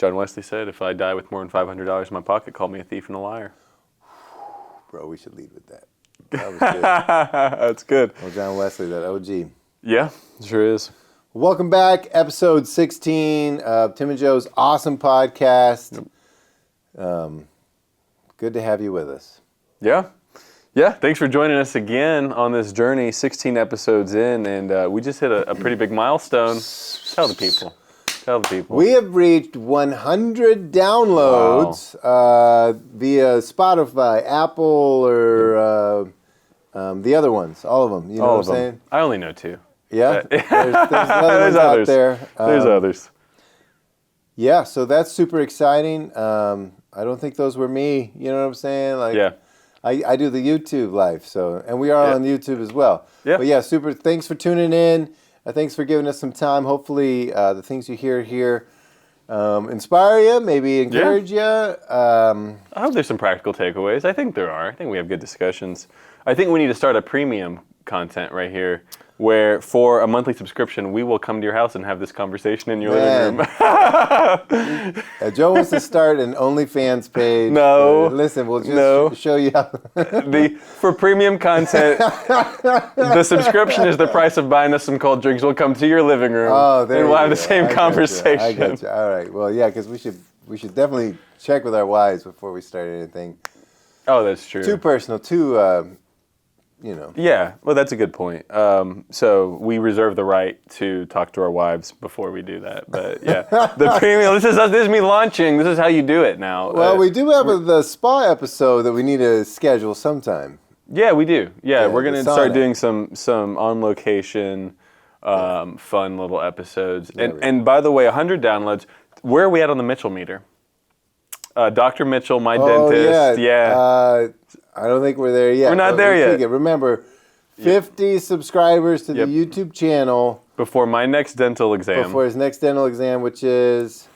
John Wesley said, if I die with more than $500 in my pocket, call me a thief and a liar. Bro, we should lead with that. That was good. That's good. Well, John Wesley, that OG. Yeah, sure is. Welcome back, episode 16 of Tim and Joe's awesome podcast. Good to have you with us. Yeah. Yeah, thanks for joining us again on this journey, 16 episodes in, and we just hit a pretty big milestone. Tell the people. We have reached 100 downloads via Spotify, Apple, or the other ones, all of them. You know all what I'm saying? I only know 2. Yeah? There's other ones others out there. There's others. Yeah, so that's super exciting. I don't think those were me. You know what I'm saying? Like, Yeah. I do the YouTube live, and we are on YouTube as well. Yeah. But yeah, super. Thanks for tuning in. Thanks for giving us some time. Hopefully, the things you hear here inspire you, maybe encourage you. I hope there's some practical takeaways. I think there are. I think we have good discussions. I think we need to start a premium content right here, where for a monthly subscription, we will come to your house and have this conversation in your living room. Joe wants to start an OnlyFans page. No. Listen, we'll just show you how. For premium content, the subscription is the price of buying us some cold drinks. We'll come to your living room and we'll have the same conversation. I got you. All right. Well, yeah, because we should definitely check with our wives before we start anything. Oh, that's true. Too personal, Yeah, well, that's a good point. So we reserve the right to talk to our wives before we do that. But yeah, the premium. This is me launching. This is how you do it now. Well, we do have the spa episode that we need to schedule sometime. Yeah, we do. Yeah, we're gonna start doing some on location, fun little episodes. And by the way, 100 downloads. Where are we at on the Mitchell meter? Dr. Mitchell, my dentist. Yeah. I don't think we're there yet. We're not there yet. Remember, 50 subscribers to the YouTube channel. Before my next dental exam. Before his next dental exam, which is?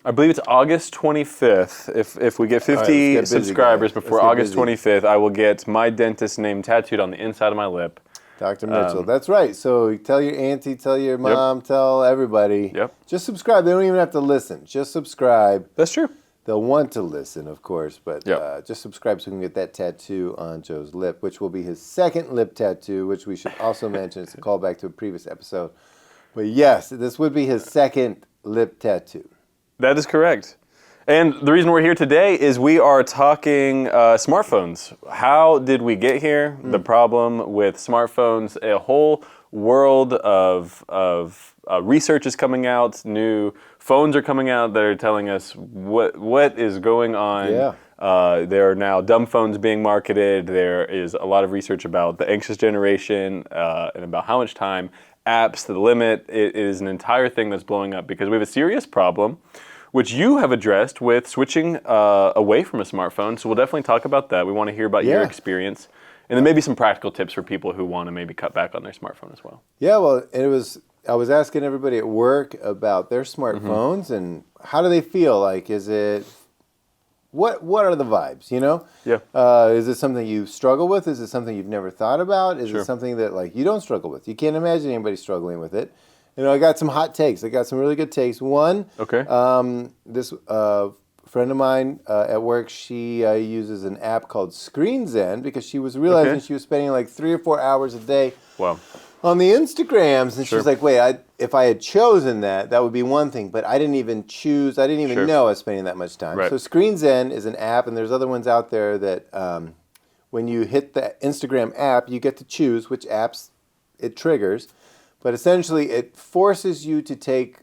I believe it's August 25th. If we get 50 subscribers before August 25th, I will get my dentist's name tattooed on the inside of my lip. Dr. Mitchell. That's right. So tell your auntie, tell your mom, tell everybody. Yep. Just subscribe. They don't even have to listen. Just subscribe. That's true. They'll want to listen, of course, but just subscribe so we can get that tattoo on Joe's lip, which will be his second lip tattoo, which we should also mention. It's a callback to a previous episode. But yes, this would be his second lip tattoo. That is correct. And the reason we're here today is we are talking smartphones. How did we get here? The problem with smartphones, a whole world of research is coming out, new phones are coming out that are telling us what is going on. Yeah. There are now dumb phones being marketed. There is a lot of research about the anxious generation and about how much time, apps, the limit. It is an entire thing that's blowing up because we have a serious problem, which you have addressed with switching away from a smartphone. So we'll definitely talk about that. We want to hear about your experience. And then maybe some practical tips for people who want to maybe cut back on their smartphone as well. Yeah, well, I was asking everybody at work about their smartphones and how do they feel? Like, is it, what are the vibes, you know? Yeah. Is it something you struggle with? Is it something you've never thought about? Is it something that, like, you don't struggle with? You can't imagine anybody struggling with it. You know, I got some hot takes. I got some really good takes. One, this friend of mine at work, she uses an app called Screen Zen because she was realizing she was spending like 3 or 4 hours a day on the Instagrams. And she's like, wait, if I had chosen that would be one thing. But I didn't even choose. I didn't even know I was spending that much time. Right. So Screen Zen is an app, and there's other ones out there that when you hit the Instagram app, you get to choose which apps it triggers. But essentially, it forces you to take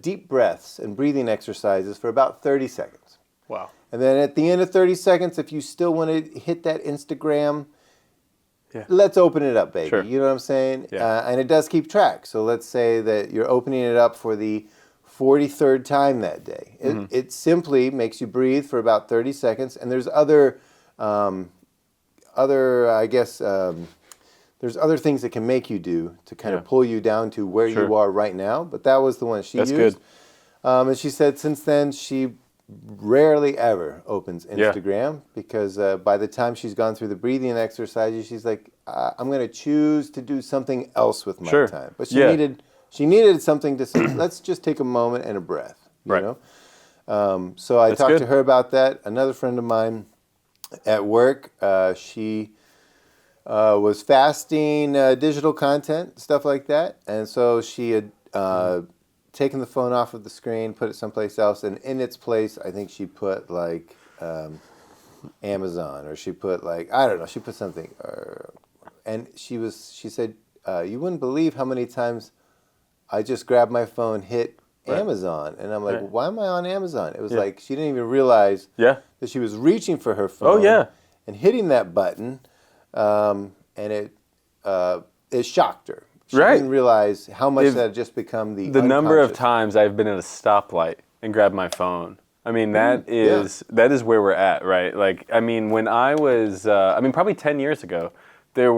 deep breaths and breathing exercises for about 30 seconds. Wow. And then at the end of 30 seconds, if you still want to hit that Instagram, let's open it up, baby. Sure. You know what I'm saying? Yeah. And it does keep track. So let's say that you're opening it up for the 43rd time that day. It simply makes you breathe for about 30 seconds. And there's other there's other things that can make you do to kind of pull you down to where you are right now. But that was the one she used. That's good. And she said since then she rarely ever opens Instagram because by the time she's gone through the breathing exercises, she's like, I'm going to choose to do something else with my time. But she needed something to say, let's just take a moment and a breath, you know? So I talked to her about that. Another friend of mine at work, she was fasting digital content, stuff like that. And so she had taken the phone off of the screen, put it someplace else, and in its place, I think she put like Amazon, or she put like, I don't know, she put something. And she said, you wouldn't believe how many times I just grabbed my phone, hit Amazon, and I'm like, why am I on Amazon? It was like she didn't even realize that she was reaching for her phone and hitting that button, and it shocked her. She didn't realize how much that had just become the number of times I've been at a stoplight and grabbed my phone. I mean, that is where we're at, right? Like, I mean, when I was, probably 10 years ago, it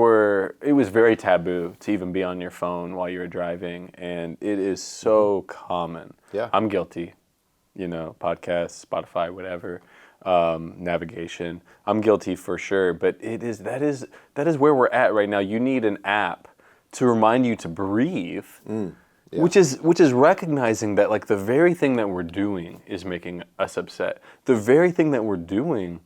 was very taboo to even be on your phone while you were driving, and it is so common. Yeah. I'm guilty, podcasts, Spotify, whatever, navigation. I'm guilty for sure, but that is where we're at right now. You need an app to remind you to breathe, which is recognizing that like the very thing that we're doing is making us upset. The very thing that we're doing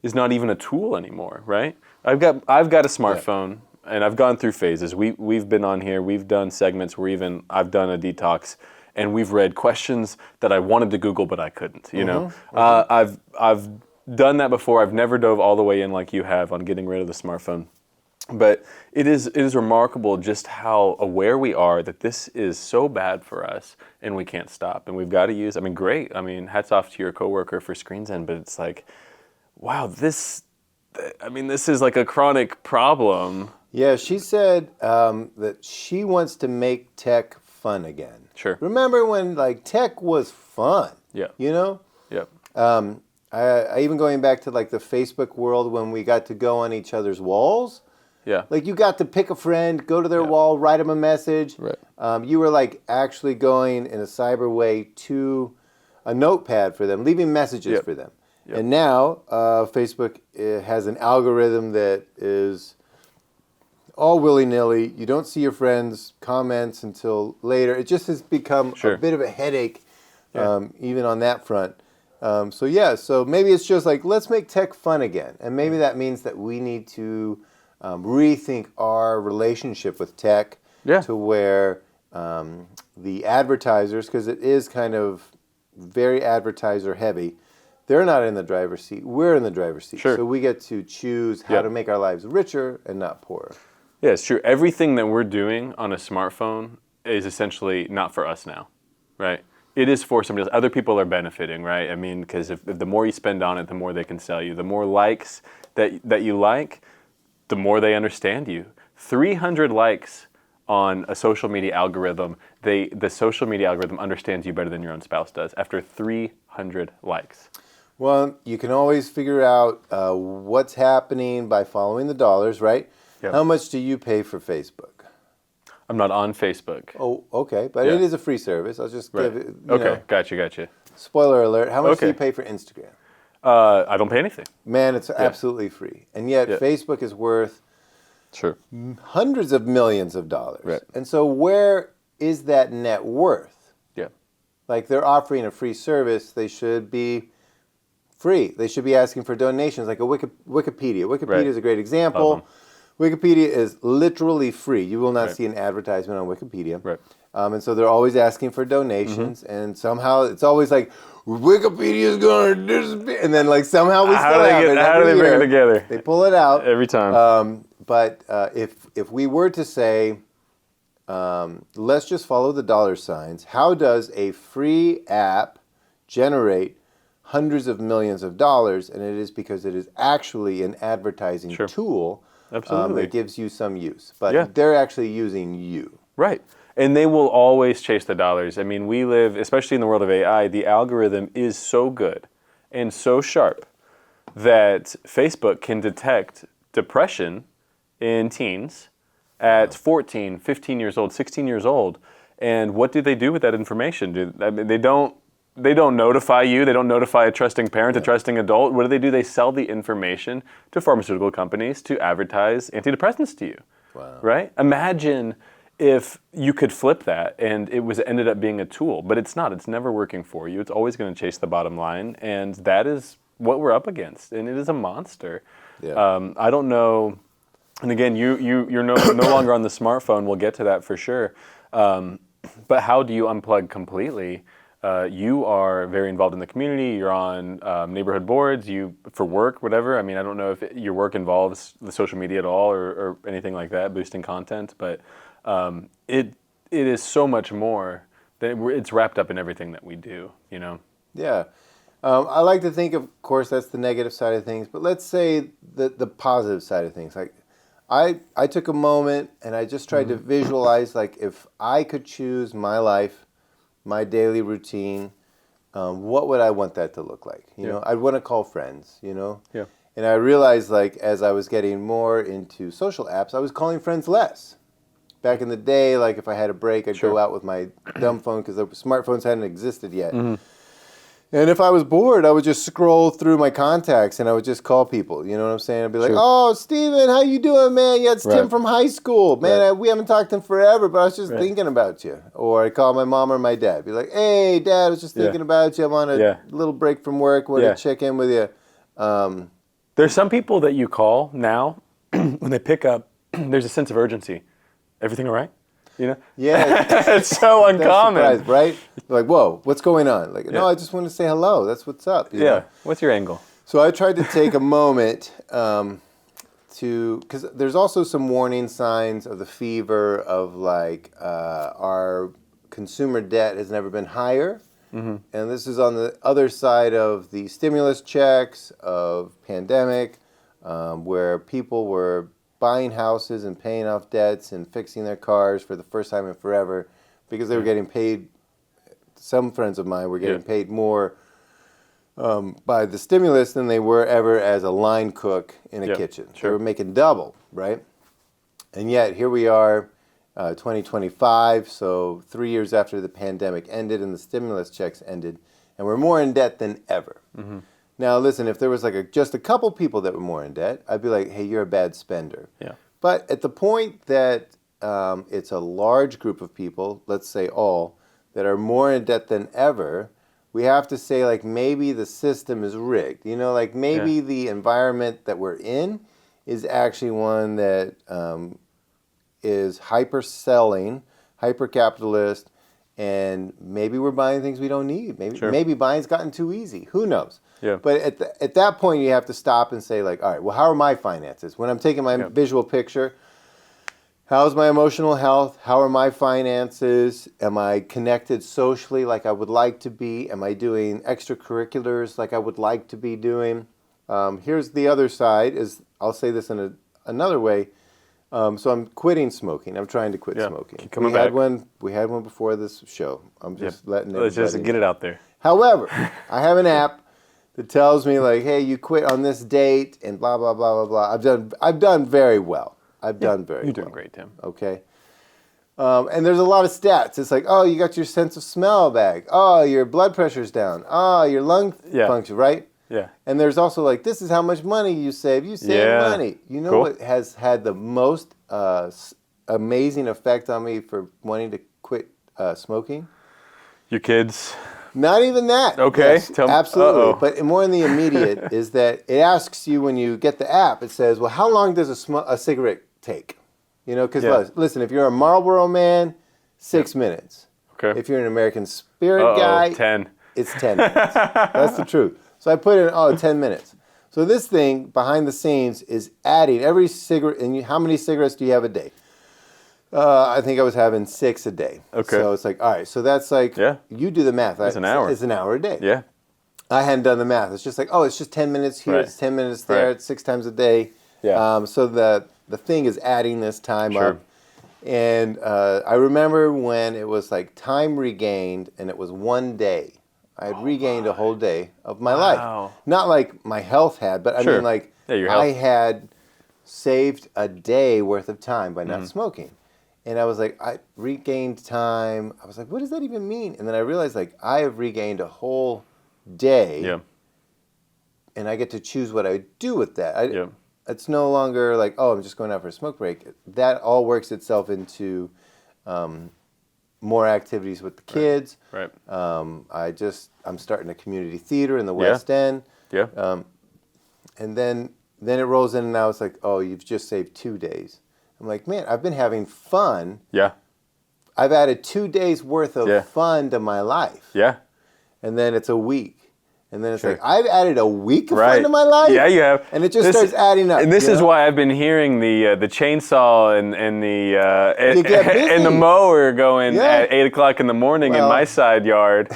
is not even a tool anymore, right? I've got a smartphone, and I've gone through phases. We've been on here. We've done segments where I've done a detox, and we've read questions that I wanted to Google but I couldn't. I've done that before. I've never dove all the way in like you have on getting rid of the smartphone. But it is remarkable just how aware we are that this is so bad for us, and we can't stop. And we've got to use. Great. Hats off to your coworker for Screens In, but it's like, wow, this is like a chronic problem. Yeah, she said that she wants to make tech fun again. Sure. Remember when like tech was fun? Yeah. Yeah. I even going back to like the Facebook world when we got to go on each other's walls. Yeah. Like you got to pick a friend, go to their wall, write them a message. Right. You were like actually going in a cyber way to a notepad for them, leaving messages for them. Yep. And now Facebook has an algorithm that is all willy-nilly. You don't see your friends' comments until later. It just has become a bit of a headache, even on that front. So maybe it's just like, let's make tech fun again. And maybe that means that we need to rethink our relationship with tech to where the advertisers, because it is kind of very advertiser heavy, they're not in the driver's seat. We're in the driver's seat. Sure. So we get to choose how to make our lives richer and not poorer. Yeah, it's true. Everything that we're doing on a smartphone is essentially not for us now, right? It is for somebody else. Other people are benefiting, right? Because if the more you spend on it, the more they can sell you. The more likes that you like, the more they understand you. 300 likes on a social media algorithm, the social media algorithm understands you better than your own spouse does after 300 likes. Well, you can always figure out what's happening by following the dollars, right? Yep. How much do you pay for Facebook? I'm not on Facebook. Oh, okay. But it is a free service. I'll just give it, you know. Gotcha. Spoiler alert. How much do you pay for Instagram? I don't pay anything. Man, it's absolutely free. And yet Facebook is worth hundreds of millions of dollars. Right. And so where is that net worth? Yeah. Like they're offering a free service. They should be free. They should be asking for donations, like a Wikipedia. Wikipedia is a great example. Wikipedia is literally free. You will not see an advertisement on Wikipedia. Right. And so they're always asking for donations, and somehow it's always like, Wikipedia is going to disappear. And then like somehow we still have it. How do they bring it together? They pull it out. Every time. But if we were to say, let's just follow the dollar signs, how does a free app generate hundreds of millions of dollars? And it is because it is actually an advertising tool. Absolutely. That gives you some use. But they're actually using you. Right. And they will always chase the dollars. We live, especially in the world of AI, the algorithm is so good and so sharp that Facebook can detect depression in teens at 14, 15 years old, 16 years old. And what do they do with that information? They don't notify you. They don't notify a trusting parent, a trusting adult. What do? They sell the information to pharmaceutical companies to advertise antidepressants to you. Wow. Right? Imagine if you could flip that and ended up being a tool, but it's not. It's never working for you. It's always going to chase the bottom line, and that is what we're up against, and it is a monster. Yeah. I don't know, and again, you're no longer on the smartphone. We'll get to that for sure. But how do you unplug completely? You are very involved in the community. You're on neighborhood boards. You for work, whatever. I mean, I don't know if your work involves the social media at all or anything like that, boosting content. But it is so much more that it's wrapped up in everything that we do. You know. Yeah. I like to think, of course, that's the negative side of things. But let's say the positive side of things. Like, I took a moment and I just tried to visualize, like, if I could choose my life, my daily routine, what would I want that to look like? You know, I'd want to call friends, you know? Yeah. And I realized, like, as I was getting more into social apps, I was calling friends less. Back in the day, like, if I had a break, I'd go out with my dumb phone because the smartphones hadn't existed yet. And if I was bored, I would just scroll through my contacts and I would just call people. You know what I'm saying? I'd be like, "Oh, Steven, how you doing, man? Yeah, it's Tim from high school. Man, we haven't talked in forever, but I was just thinking about you." Or I'd call my mom or my dad. Be like, "Hey, Dad, I was just thinking about you. I'm on a little break from work. Want to check in with you." There's some people that you call now, when they pick up, there's a sense of urgency. Everything all right? You know? Yeah. It's so uncommon. Surprised, right? Like, whoa, what's going on? Like, no, I just want to say hello. That's what's up. You know? What's your angle? So I tried to take a moment because there's also some warning signs of the fever of, like, our consumer debt has never been higher. And this is on the other side of the stimulus checks, of pandemic, where people were buying houses and paying off debts and fixing their cars for the first time in forever because they were getting paid. Some friends of mine were getting paid more by the stimulus than they were ever as a line cook in a kitchen. They were making double, right? And yet here we are, 2025, so 3 years after the pandemic ended and the stimulus checks ended, and we're more in debt than ever. Now, listen, if there was like just a couple people that were more in debt, I'd be like, "Hey, you're a bad spender." Yeah. But at the point that it's a large group of people, let's say all, that are more in debt than ever, we have to say, like, maybe the system is rigged. You know, like, maybe the environment that we're in is actually one that is hyper-selling, hyper-capitalist, and maybe we're buying things we don't need. Maybe buying's gotten too easy. Who knows? Yeah. But at that point, you have to stop and say, like, all right, well, how are my finances? When I'm taking my visual picture, how's my emotional health? How are my finances? Am I connected socially like I would like to be? Am I doing extracurriculars like I would like to be doing? Here's the other side, is I'll say this in another way. So I'm quitting smoking. I'm trying to quit smoking. Coming back. We had one before this show. I'm just letting everybody. Let's just get it out there. However, I have an app that tells me, like, "Hey, you quit on this date," and blah blah blah blah blah. I've done very well. I've done very well. You're doing great, Tim. Okay. And there's a lot of stats. It's like, oh, you got your sense of smell back. Oh, your blood pressure's down. Oh, your lung function, right? Yeah. And there's also, like, this is how much money you save. You save money. You know what has had the most amazing effect on me for wanting to quit smoking? Your kids. Not even that. Okay. Yes, absolutely. But more in the immediate is that it asks you when you get the app, it says, well, how long does a cigarette take? You know, because listen, if you're a Marlboro man, 6 minutes. Okay. If you're an American Spirit guy, 10. It's 10 minutes. That's the truth. So I put in, 10 minutes. So this thing, behind the scenes, is adding every cigarette. And how many cigarettes do you have a day? I think I was having 6 a day. Okay. So it's like, all right, so that's like, you do the math. It's an hour. It's an hour a day. Yeah. I hadn't done the math. It's just like, it's just 10 minutes here, it's 10 minutes there, it's 6 times a day. Yeah. So the thing is adding this time up. And I remember when it was like time regained, and it was 1 day. I had regained a whole day of my life. Not like my health had, but I mean, like, I had saved a day worth of time by not smoking. And I was like, I regained time. I was like, what does that even mean? And then I realized, like, I have regained a whole day. Yeah. And I get to choose what I do with that. It's no longer like, I'm just going out for a smoke break. That all works itself into more activities with the kids. Right. I'm starting a community theater in the West End. Yeah. And then it rolls in and now it's like, oh, you've just saved 2 days. I'm like, man, I've been having fun. Yeah. I've added 2 days worth of fun to my life. Yeah. And then it's a week. And then it's like, I've added a week of fun to my life? Yeah, you have. And it just starts adding up. And this is why I've been hearing the chainsaw and the mower going at 8 o'clock in the morning in my side yard.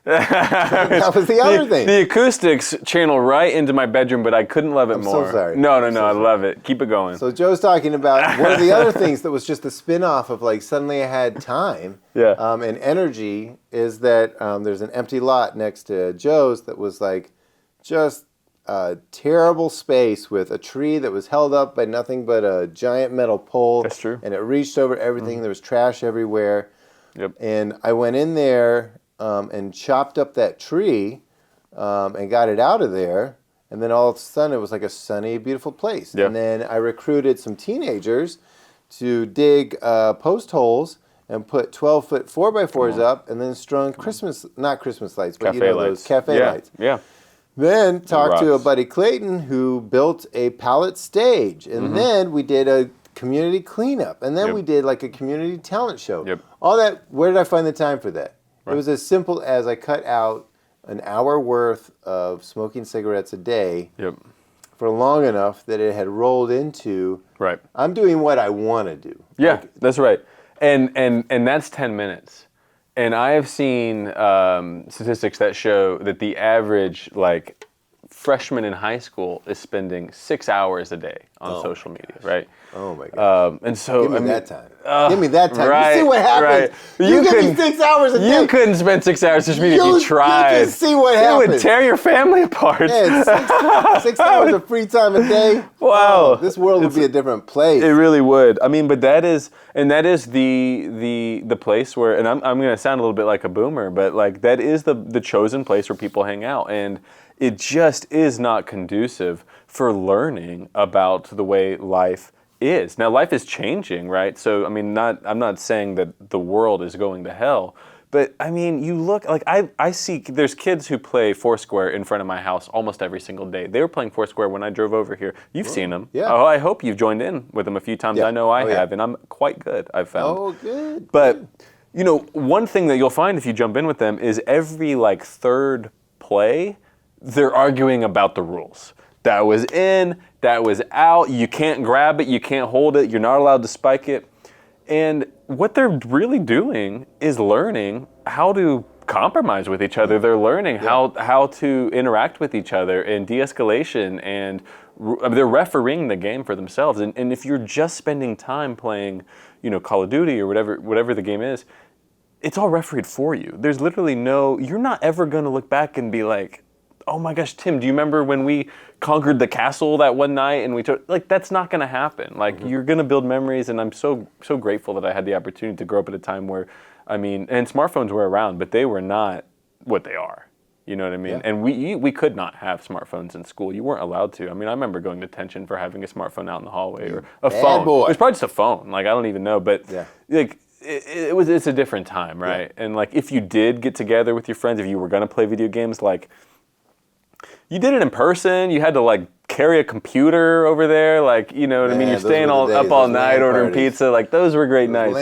That was the other thing. The acoustics channel right into my bedroom, but I couldn't love it more. I'm so sorry. No, I love it. Keep it going. So Joe's talking about one of the other things that was just a spin-off of like suddenly I had time and energy is that there's an empty lot next to Joe's that was like just a terrible space with a tree that was held up by nothing but a giant metal pole. That's true. And it reached over everything. There was trash everywhere. Yep. And I went in there and chopped up that tree and got it out of there. And then all of a sudden, it was like a sunny, beautiful place. Yeah. And then I recruited some teenagers to dig post holes and put 12-foot 4x4s up and then strung not Christmas lights, but those cafe lights. Yeah. Then talked to a buddy Clayton who built a pallet stage. And then we did a community cleanup. And then we did like a community talent show. Yep. All that, where did I find the time for that? It was as simple as I cut out an hour worth of smoking cigarettes a day for long enough that it had rolled into I'm doing what I want to do. Yeah, that's right. And that's 10 minutes. And I have seen statistics that show that the average freshman in high school is spending 6 hours a day on social media, right? Oh my God! And so give me that time. Give me that time. Right, you see what happens. Right. You give me 6 hours a day. You couldn't spend 6 hours on social media if you tried. You can see what happens. It would tear your family apart. Yeah, 6 hours of free time a day. Wow, this world would be a different place. It really would. I mean, but that is the place where, and I'm going to sound a little bit like a boomer, but that is the chosen place where people hang out, and it just is not conducive for learning about the way life is. Now, life is changing, right? So, I mean, I'm not saying that the world is going to hell, but I mean, you look, I see, there's kids who play Foursquare in front of my house almost every single day. They were playing Foursquare when I drove over here. You've seen them. Yeah. Oh, I hope you've joined in with them a few times. Yeah. I know I have, and I'm quite good, I've found. Oh, good. But, one thing that you'll find if you jump in with them is every, third play, they're arguing about the rules. That was in, that was out, you can't grab it, you can't hold it, you're not allowed to spike it. And what they're really doing is learning how to compromise with each other. They're learning how to interact with each other and de-escalation, and they're refereeing the game for themselves. And if you're just spending time playing, Call of Duty or whatever the game is, it's all refereed for you. There's literally you're not ever going to look back and be like, oh my gosh, Tim, do you remember when we conquered the castle that one night and we took, that's not going to happen. You're going to build memories, and I'm so grateful that I had the opportunity to grow up at a time where, and smartphones were around, but they were not what they are. You know what I mean? Yeah. And we could not have smartphones in school. You weren't allowed to. I mean, I remember going to detention for having a smartphone out in the hallway or a phone. Boy. It was probably just a phone. I don't even know, but it's a different time, right? Yeah. And if you did get together with your friends, if you were going to play video games, you did it in person. You had to carry a computer over there. You know what I mean? You're staying up all night ordering pizza. Those were great nights.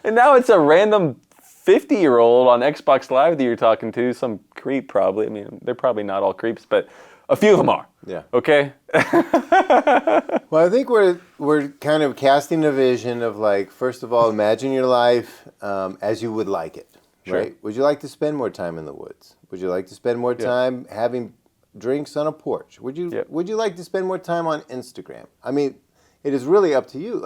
And now it's a random 50-year-old on Xbox Live that you're talking to. Some creep probably. I mean, they're probably not all creeps, but a few of them are. Yeah. Okay? Well, I think we're kind of casting a vision of first of all, imagine your life as you would like it. Sure. Right? Would you like to spend more time in the woods? Would you like to spend more time having drinks on a porch? Would you like to spend more time on Instagram? I mean, it is really up to you.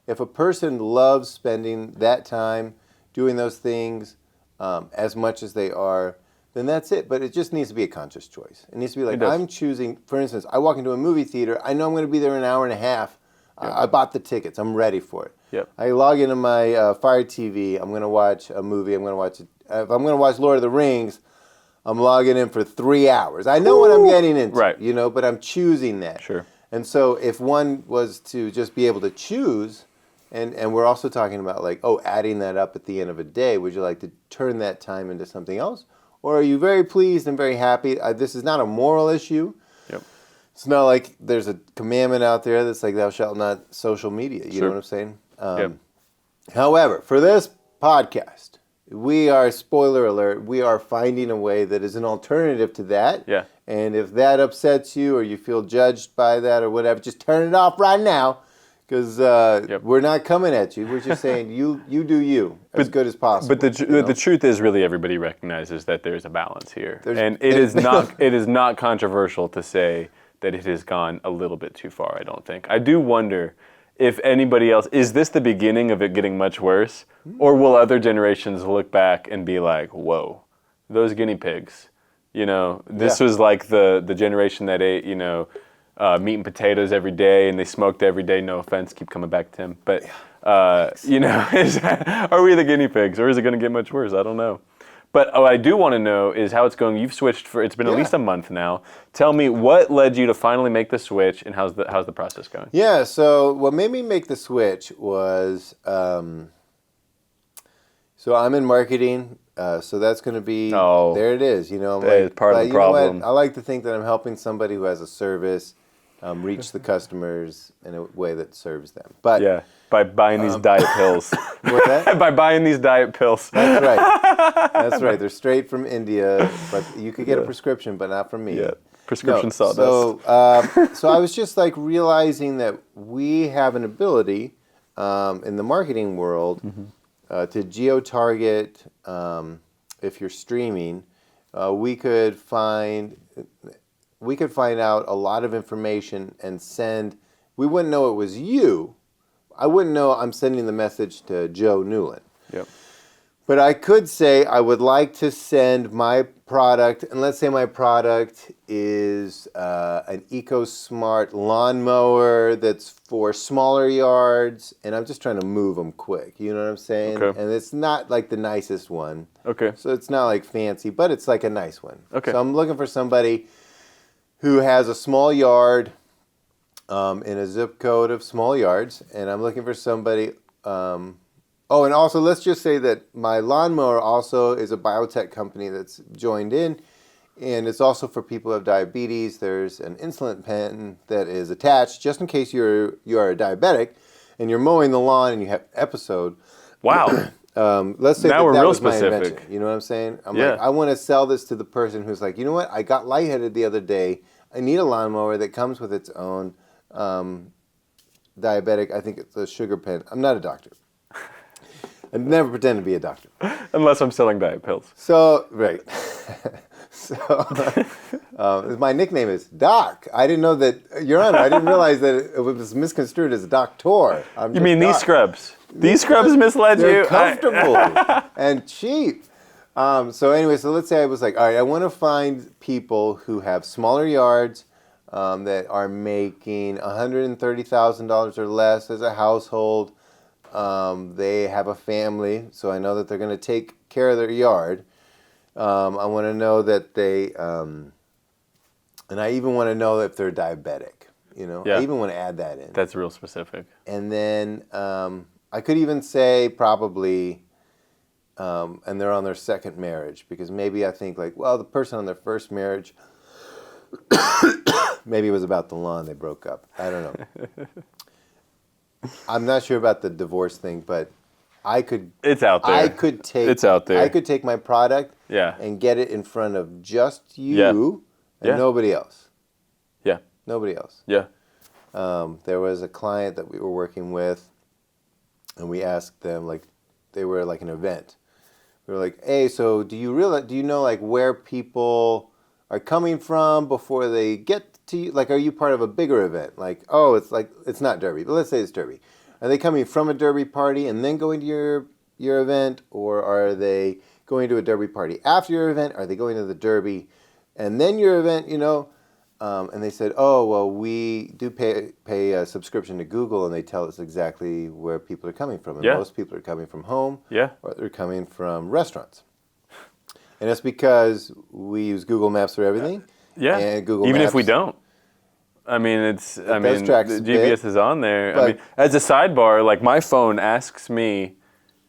If a person loves spending that time doing those things as much as they are, then that's it. But it just needs to be a conscious choice. It needs to be I'm choosing, for instance, I walk into a movie theater, I know I'm going to be there in an hour and a half. I bought the tickets. I'm ready for it. Yep. I log into my Fire TV. I'm going to watch a movie. I'm going to watch it. If I'm going to watch Lord of the Rings, I'm logging in for 3 hours. I know what I'm getting into, but I'm choosing that. Sure. And so if one was to just be able to choose, And we're also talking about like, adding that up at the end of a day. Would you like to turn that time into something else? Or are you very pleased and very happy? This is not a moral issue. Yep. It's not like there's a commandment out there that's like, thou shalt not social media. You know what I'm saying? Yep. However, for this podcast, we are, spoiler alert, we are finding a way that is an alternative to that. Yeah. And if that upsets you or you feel judged by that or whatever, just turn it off right now. Because we're not coming at you. We're just saying you do you as good as possible. But the truth is, really, everybody recognizes that there's a balance here, and it is not controversial to say that it has gone a little bit too far. I don't think. I do wonder if anybody else, is this the beginning of it getting much worse, or will other generations look back and be like, "Whoa, those guinea pigs." This was like the generation that ate, meat and potatoes every day, and they smoked every day. No offense, keep coming back, Tim. But are we the guinea pigs, or is it going to get much worse? I don't know. But I do want to know is how it's going. You've switched it's been at least a month now. Tell me what led you to finally make the switch, and how's the process going? Yeah. So what made me make the switch was so I'm in marketing. So that's going to be there. It is. It's part of the problem. I like to think that I'm helping somebody who has a service reach the customers in a way that serves them. But by buying these diet pills. What's that? By buying these diet pills. That's right. That's right. They're straight from India, but you could get a prescription, but not from me. Yeah. Prescription sawdust. So I was just like realizing that we have an ability in the marketing world to geo-target. If you're streaming, we could find out a lot of information and send. We wouldn't know it was you. I wouldn't know I'm sending the message to Joe Newland. Yep. But I could say I would like to send my product, and let's say my product is an EcoSmart lawnmower that's for smaller yards, and I'm just trying to move them quick. You know what I'm saying? Okay. And it's not like the nicest one. Okay. So it's not like fancy, but it's like a nice one. Okay. So I'm looking for somebody who has a small yard in a zip code of small yards, and I'm looking for somebody. And also let's just say that my lawnmower also is a biotech company that's joined in, and it's also for people who have diabetes. There's an insulin pen that is attached just in case you are a diabetic and you're mowing the lawn and you have episode. Wow. Let's say now that real was specific. my invention. You know what I'm saying? I'm like, I want to sell this to the person who's like, you know what? I got lightheaded the other day. I need a lawnmower that comes with its own diabetic. I think it's a sugar pen. I'm not a doctor. I never pretend to be a doctor. Unless I'm selling diet pills. So, right. My nickname is Doc. I didn't know that, Your Honor, I didn't realize that it was misconstrued as doctor. You mean Doc. These scrubs? These scrubs misled you? They're comfortable and cheap. So anyway, so let's say I was like, all right, I want to find people who have smaller yards that are making $130,000 or less as a household. They have a family, so I know that they're going to take care of their yard. I want to know that they, and I even want to know if they're diabetic. I even want to add that in. That's real specific. And then I could even say probably, and they're on their second marriage, because maybe I think like, well, the person on their first marriage, maybe it was about the lawn, they broke up. I don't know. I'm not sure about the divorce thing, but I could. It's out there. I could take. It's out there. I could take my product. Yeah. And get it in front of just you and nobody else. Yeah. Nobody else. Yeah. There was a client that we were working with, and we asked them, like, they were like an event. We were like, hey, so do you know like where people are coming from before they get to you? Like, are you part of a bigger event? Like, it's not Derby, but let's say it's Derby. Are they coming from a Derby party and then going to your event, or are they going to a Derby party after your event? Are they going to the Derby and then your event? And they said, oh, well, we do pay a subscription to Google, and they tell us exactly where people are coming from. And most people are coming from home, or they're coming from restaurants. And it's because we use Google Maps for everything. Yeah. And Google Even Maps, if we don't. I mean, does track the a bit, GPS is on there. I mean, as a sidebar, like my phone asks me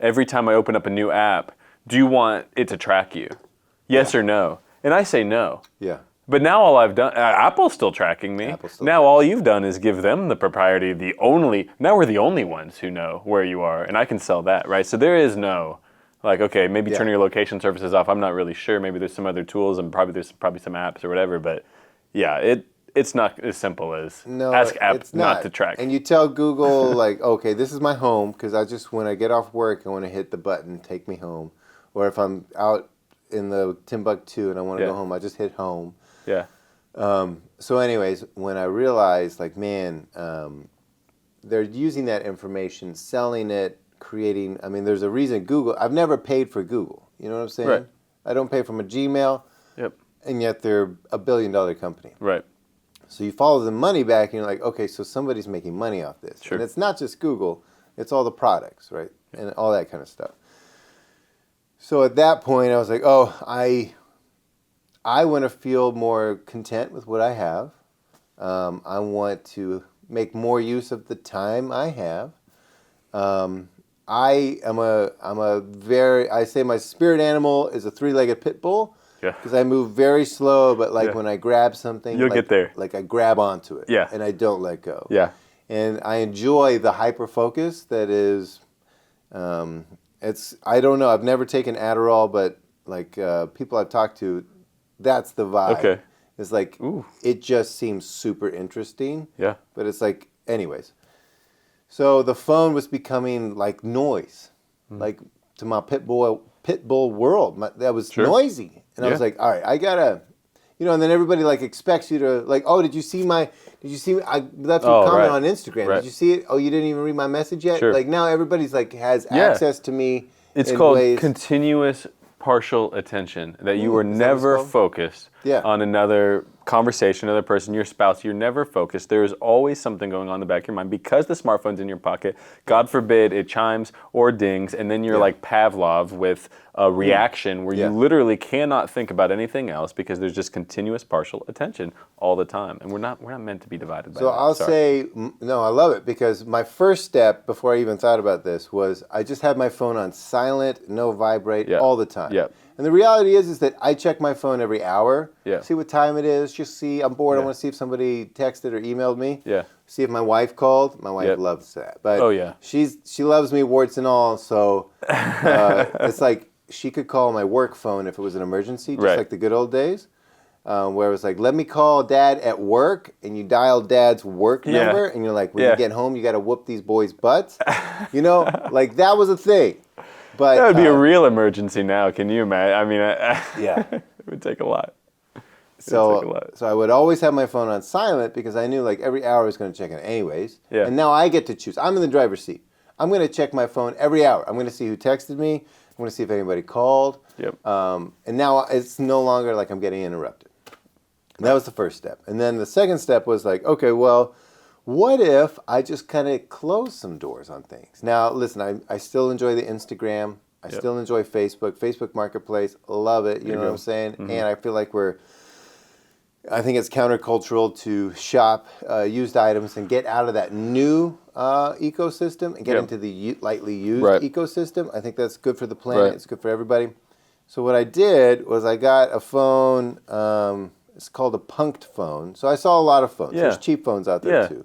every time I open up a new app, do you want it to track you? Yes or no? And I say no. Yeah. But now all I've done, Apple's still tracking me. Now all you've done is give them the propriety, now we're the only ones who know where you are, and I can sell that, right? So there is no, like, okay, maybe turn your location services off. I'm not really sure. Maybe there's some other tools, and there's probably some apps or whatever, but yeah, it's not as simple as ask app not to track. And you tell Google, like, okay, this is my home, because when I get off work, I want to hit the button, take me home. Or if I'm out in the Timbuktu and I want to go home, I just hit home. Yeah. So anyways, when I realized, like, man, they're using that information, selling it, creating, I mean, there's a reason Google, I've never paid for Google. You know what I'm saying? Right. I don't pay for my Gmail. Yep. And yet they're $1 billion company. Right. So you follow the money back and you're like, okay, so somebody's making money off this. Sure. And it's not just Google, it's all the products, right? And all that kind of stuff. So at that point I was like, oh, I want to feel more content with what I have. I want to make more use of the time I have. I say my spirit animal is a 3-legged pit bull. Yeah. Because I move very slow, but when I grab something, you'll get there. Like I grab onto it. Yeah. And I don't let go. Yeah. And I enjoy the hyper focus that is. I don't know. I've never taken Adderall, but people I've talked to, that's the vibe. Okay. It's like, it just seems super interesting. Yeah. But it's like, anyways. So the phone was becoming like noise, like to my pit bull world. That was noisy. And I was like, all right, I gotta, and then everybody expects you to did you see me? I left you a comment on Instagram. Right. Did you see it? Oh, you didn't even read my message yet? Sure. Like now everybody's has access to me. It's called continuous partial attention, that you are never focused on another conversation, another person, your spouse. You're never focused. There is always something going on in the back of your mind because the smartphone's in your pocket. God forbid it chimes or dings, and then you're like Pavlov with a reaction where you literally cannot think about anything else because there's just continuous partial attention all the time, and we're not meant to be divided by that. So I'll say, no, I love it, because my first step before I even thought about this was I just had my phone on silent, no vibrate all the time. Yeah. And the reality is that I check my phone every hour, Yeah. see what time it is, just see, I'm bored, I want to see if somebody texted or emailed me. Yeah. See if my wife called. My wife loves that. But she loves me warts and all, so it's like she could call my work phone if it was an emergency, just like the good old days. Where it was like, let me call Dad at work, and you dial Dad's work number, and you're like, when you get home, you got to whoop these boys' butts. That was a thing. But that would be a real emergency now. Can you imagine? I mean, it would take a lot. So I would always have my phone on silent because I knew every hour I was going to check it anyways. Yeah. And now I get to choose. I'm in the driver's seat. I'm going to check my phone every hour. I'm going to see who texted me. I'm going to see if anybody called. Yep. And now it's no longer like I'm getting interrupted. And that was the first step. And then the second step was okay, well, what if I just kind of close some doors on things? Now, listen, I still enjoy the Instagram. I still enjoy Facebook Marketplace. Love it. You know what I'm saying? Mm-hmm. And I feel like I think it's countercultural to shop used items and get out of that new ecosystem and get into the lightly used ecosystem. I think that's good for the planet. It's good for everybody. So what I did was I got a phone. It's called a punked phone. So I saw a lot of phones. There's cheap phones out there too.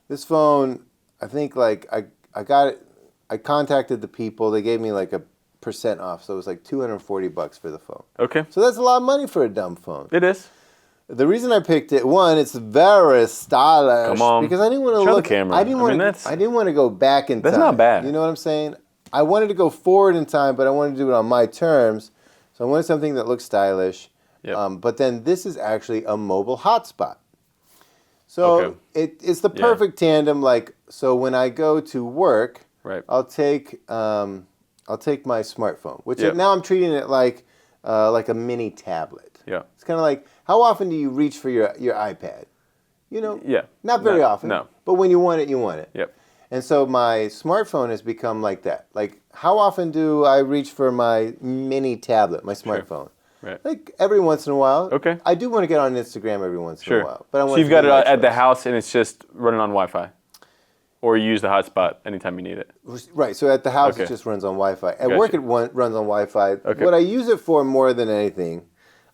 This phone, I think I got it. I contacted the people. They gave me a % off, so it was $240 for the phone. Okay. So that's a lot of money for a dumb phone. It is. The reason I picked it, one, it's very stylish. Come on. Because I didn't want to Show look. the camera. I didn't want to go back in time. That's not bad. You know what I'm saying? I wanted to go forward in time, but I wanted to do it on my terms. So I wanted something that looked stylish. Yep. But then this is actually a mobile hotspot. So it's the perfect tandem. So when I go to work, I'll take my smartphone, which now I'm treating it like a mini tablet. Yeah. It's kind of like, how often do you reach for your iPad? Not very often. No. But when you want it, you want it. Yep. And so my smartphone has become like that. How often do I reach for my mini tablet, my smartphone? Sure. Right. Like every once in a while. Okay. I do want to get on Instagram every once in a while. But I want so you've got it at the house and it's just running on Wi-Fi? Or you use the hotspot anytime you need it? Right. So at the house, it just runs on Wi-Fi. At work, it runs on Wi-Fi. Okay. What I use it for more than anything,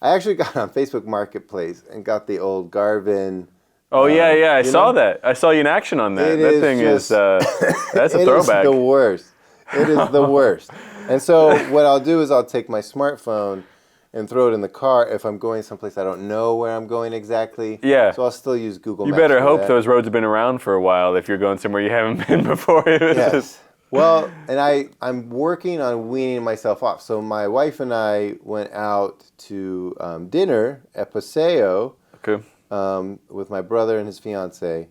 I actually got on Facebook Marketplace and got the old Garvin. Oh, yeah. I saw that. I saw you in action on that. That thing is, that's a throwback. It is the worst. It is the worst. And so what I'll do is I'll take my smartphone and throw it in the car if I'm going someplace I don't know where I'm going exactly. Yeah. So I'll still use Google Maps. You better hope those roads have been around for a while if you're going somewhere you haven't been before. Yes. Well, and I'm working on weaning myself off. So my wife and I went out to dinner at Paseo with my brother and his fiance.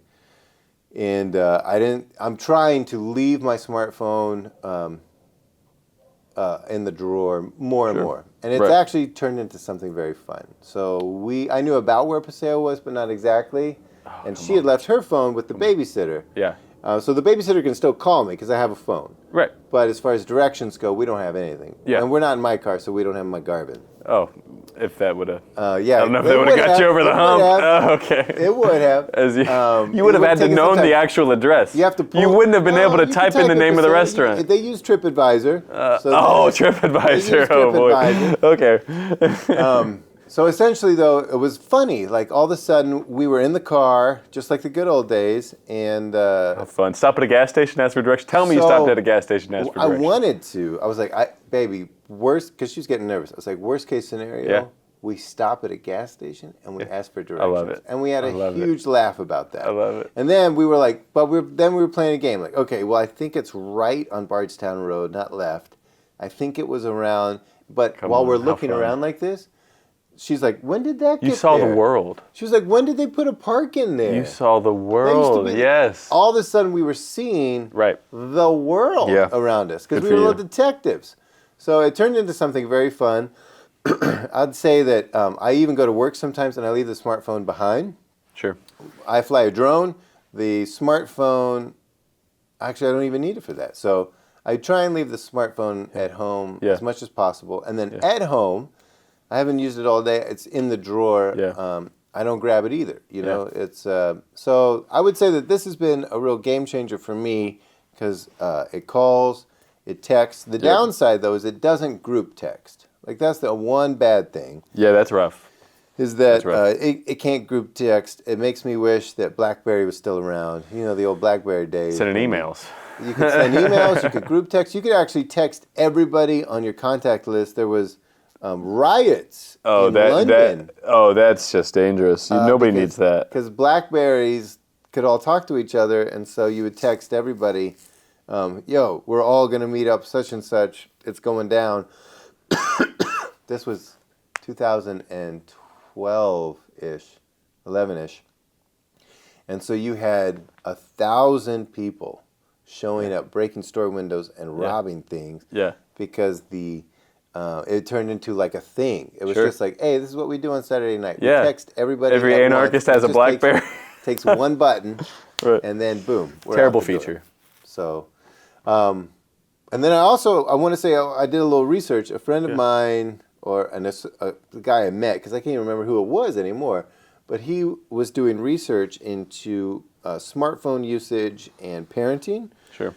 And I'm trying to leave my smartphone in the drawer more and more. And it's actually turned into something very fun. So I knew about where Paseo was, but not exactly. And she had left her phone with the babysitter. Yeah. So the babysitter can still call me because I have a phone. Right. But as far as directions go, we don't have anything. Yeah. And we're not in my car, so we don't have my Garvin. Oh, if that would have. Yeah. I don't know if that would have got you over the hump. Oh, okay. It would have. You would have had to know the actual address. You have to pull, you wouldn't have been able to type in the name of the restaurant. They use TripAdvisor. TripAdvisor. Oh, boy. Okay. So essentially, though, it was funny. Like, all of a sudden, we were in the car, just like the good old days, and... How fun. Stop at a gas station, ask for directions. Tell me you stopped at a gas station, ask for directions. I wanted to. I was like, baby, because she was getting nervous. I was like, worst case scenario, we stop at a gas station, and we ask for directions. I love it. And we had a huge laugh about that. I love it. And then we were like, then we were playing a game. Like, okay, well, I think it's right on Bardstown Road, not left. I think it was around... But while we're looking around like this... She's like, when did that get there? You saw the world. She was like, when did they put a park in there? You saw the world, yes. All of a sudden, we were seeing the world around us because we were little detectives. So it turned into something very fun. I'd say that I even go to work sometimes and I leave the smartphone behind. Sure. I fly a drone. The smartphone, actually, I don't even need it for that. So I try and leave the smartphone at home as much as possible. And then at home... I haven't used it all day. It's in the drawer. Yeah. I don't grab it either. You know, it's so I would say that this has been a real game changer for me because it calls, it texts. The downside though is it doesn't group text. Like that's the one bad thing. Yeah, that's rough. Is that it can't group text. It makes me wish that BlackBerry was still around. You know, the old BlackBerry days. Sending emails. You could send emails. You could group text. You could actually text everybody on your contact list. There was riots in London. That's just dangerous. Nobody needs that. Because Blackberries could all talk to each other, and so you would text everybody, yo, we're all going to meet up such and such. It's going down. This was 2012-ish, 11-ish. And so you had 1,000 people showing up, breaking store windows and robbing things. Yeah. Because it turned into like a thing. It was just like, hey, this is what we do on Saturday night. We text everybody. Every anarchist has a BlackBerry. Takes one button, and then boom. Terrible feature. So, and then I want to say I did a little research. A friend of mine, the guy I met, because I can't even remember who it was anymore, but he was doing research into smartphone usage and parenting. Sure.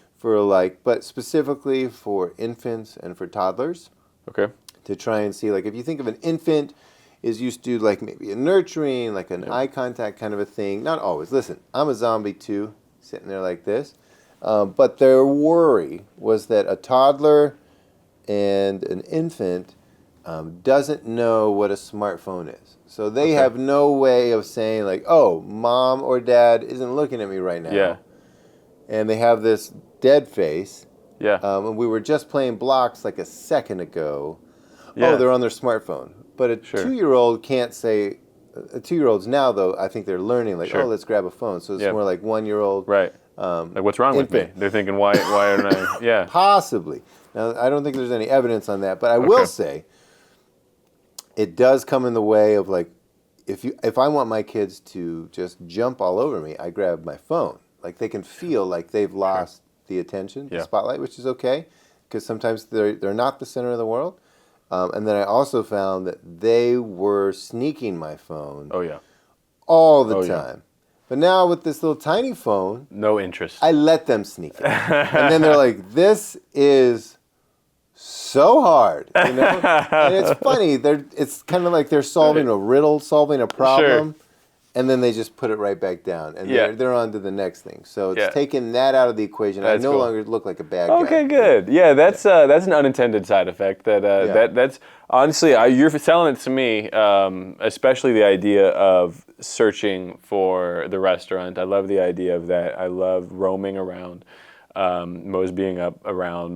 But specifically for infants and for toddlers. Okay. To try and see, like, if you think of an infant is used to, like, maybe a nurturing, like an eye contact kind of a thing. Not always. Listen, I'm a zombie too, sitting there like this. But their worry was that a toddler and an infant doesn't know what a smartphone is. So they have no way of saying, like, oh, mom or dad isn't looking at me right now. Yeah. And they have this dead face. Yeah. And we were just playing blocks like a second ago. Yeah. Oh, they're on their smartphone. But a 2-year-old can't say. 2-year-olds now, though, I think they're learning, like, oh, let's grab a phone. So it's more like 1-year-old. Right. Like, what's wrong with me? They're thinking, why aren't I? Yeah. Possibly. Now, I don't think there's any evidence on that. But I will say, it does come in the way of, like, if I want my kids to just jump all over me, I grab my phone. Like, they can feel like they've lost the attention, the spotlight, which is okay, because sometimes they're not the center of the world. And then I also found that they were sneaking my phone Oh yeah. all the Oh, yeah. time. But now with this little tiny phone, No interest. I let them sneak it. And then they're like, this is so hard, you know? And it's funny. It's kind of like they're solving a riddle, solving a problem. And then they just put it right back down, and they're on to the next thing. So it's taking that out of the equation. That's I no cool. longer look like a bad guy. Okay, good. Yeah, that's an unintended side effect. That's honestly, you're selling it to me, especially the idea of searching for the restaurant. I love the idea of that. I love roaming around, moseying around.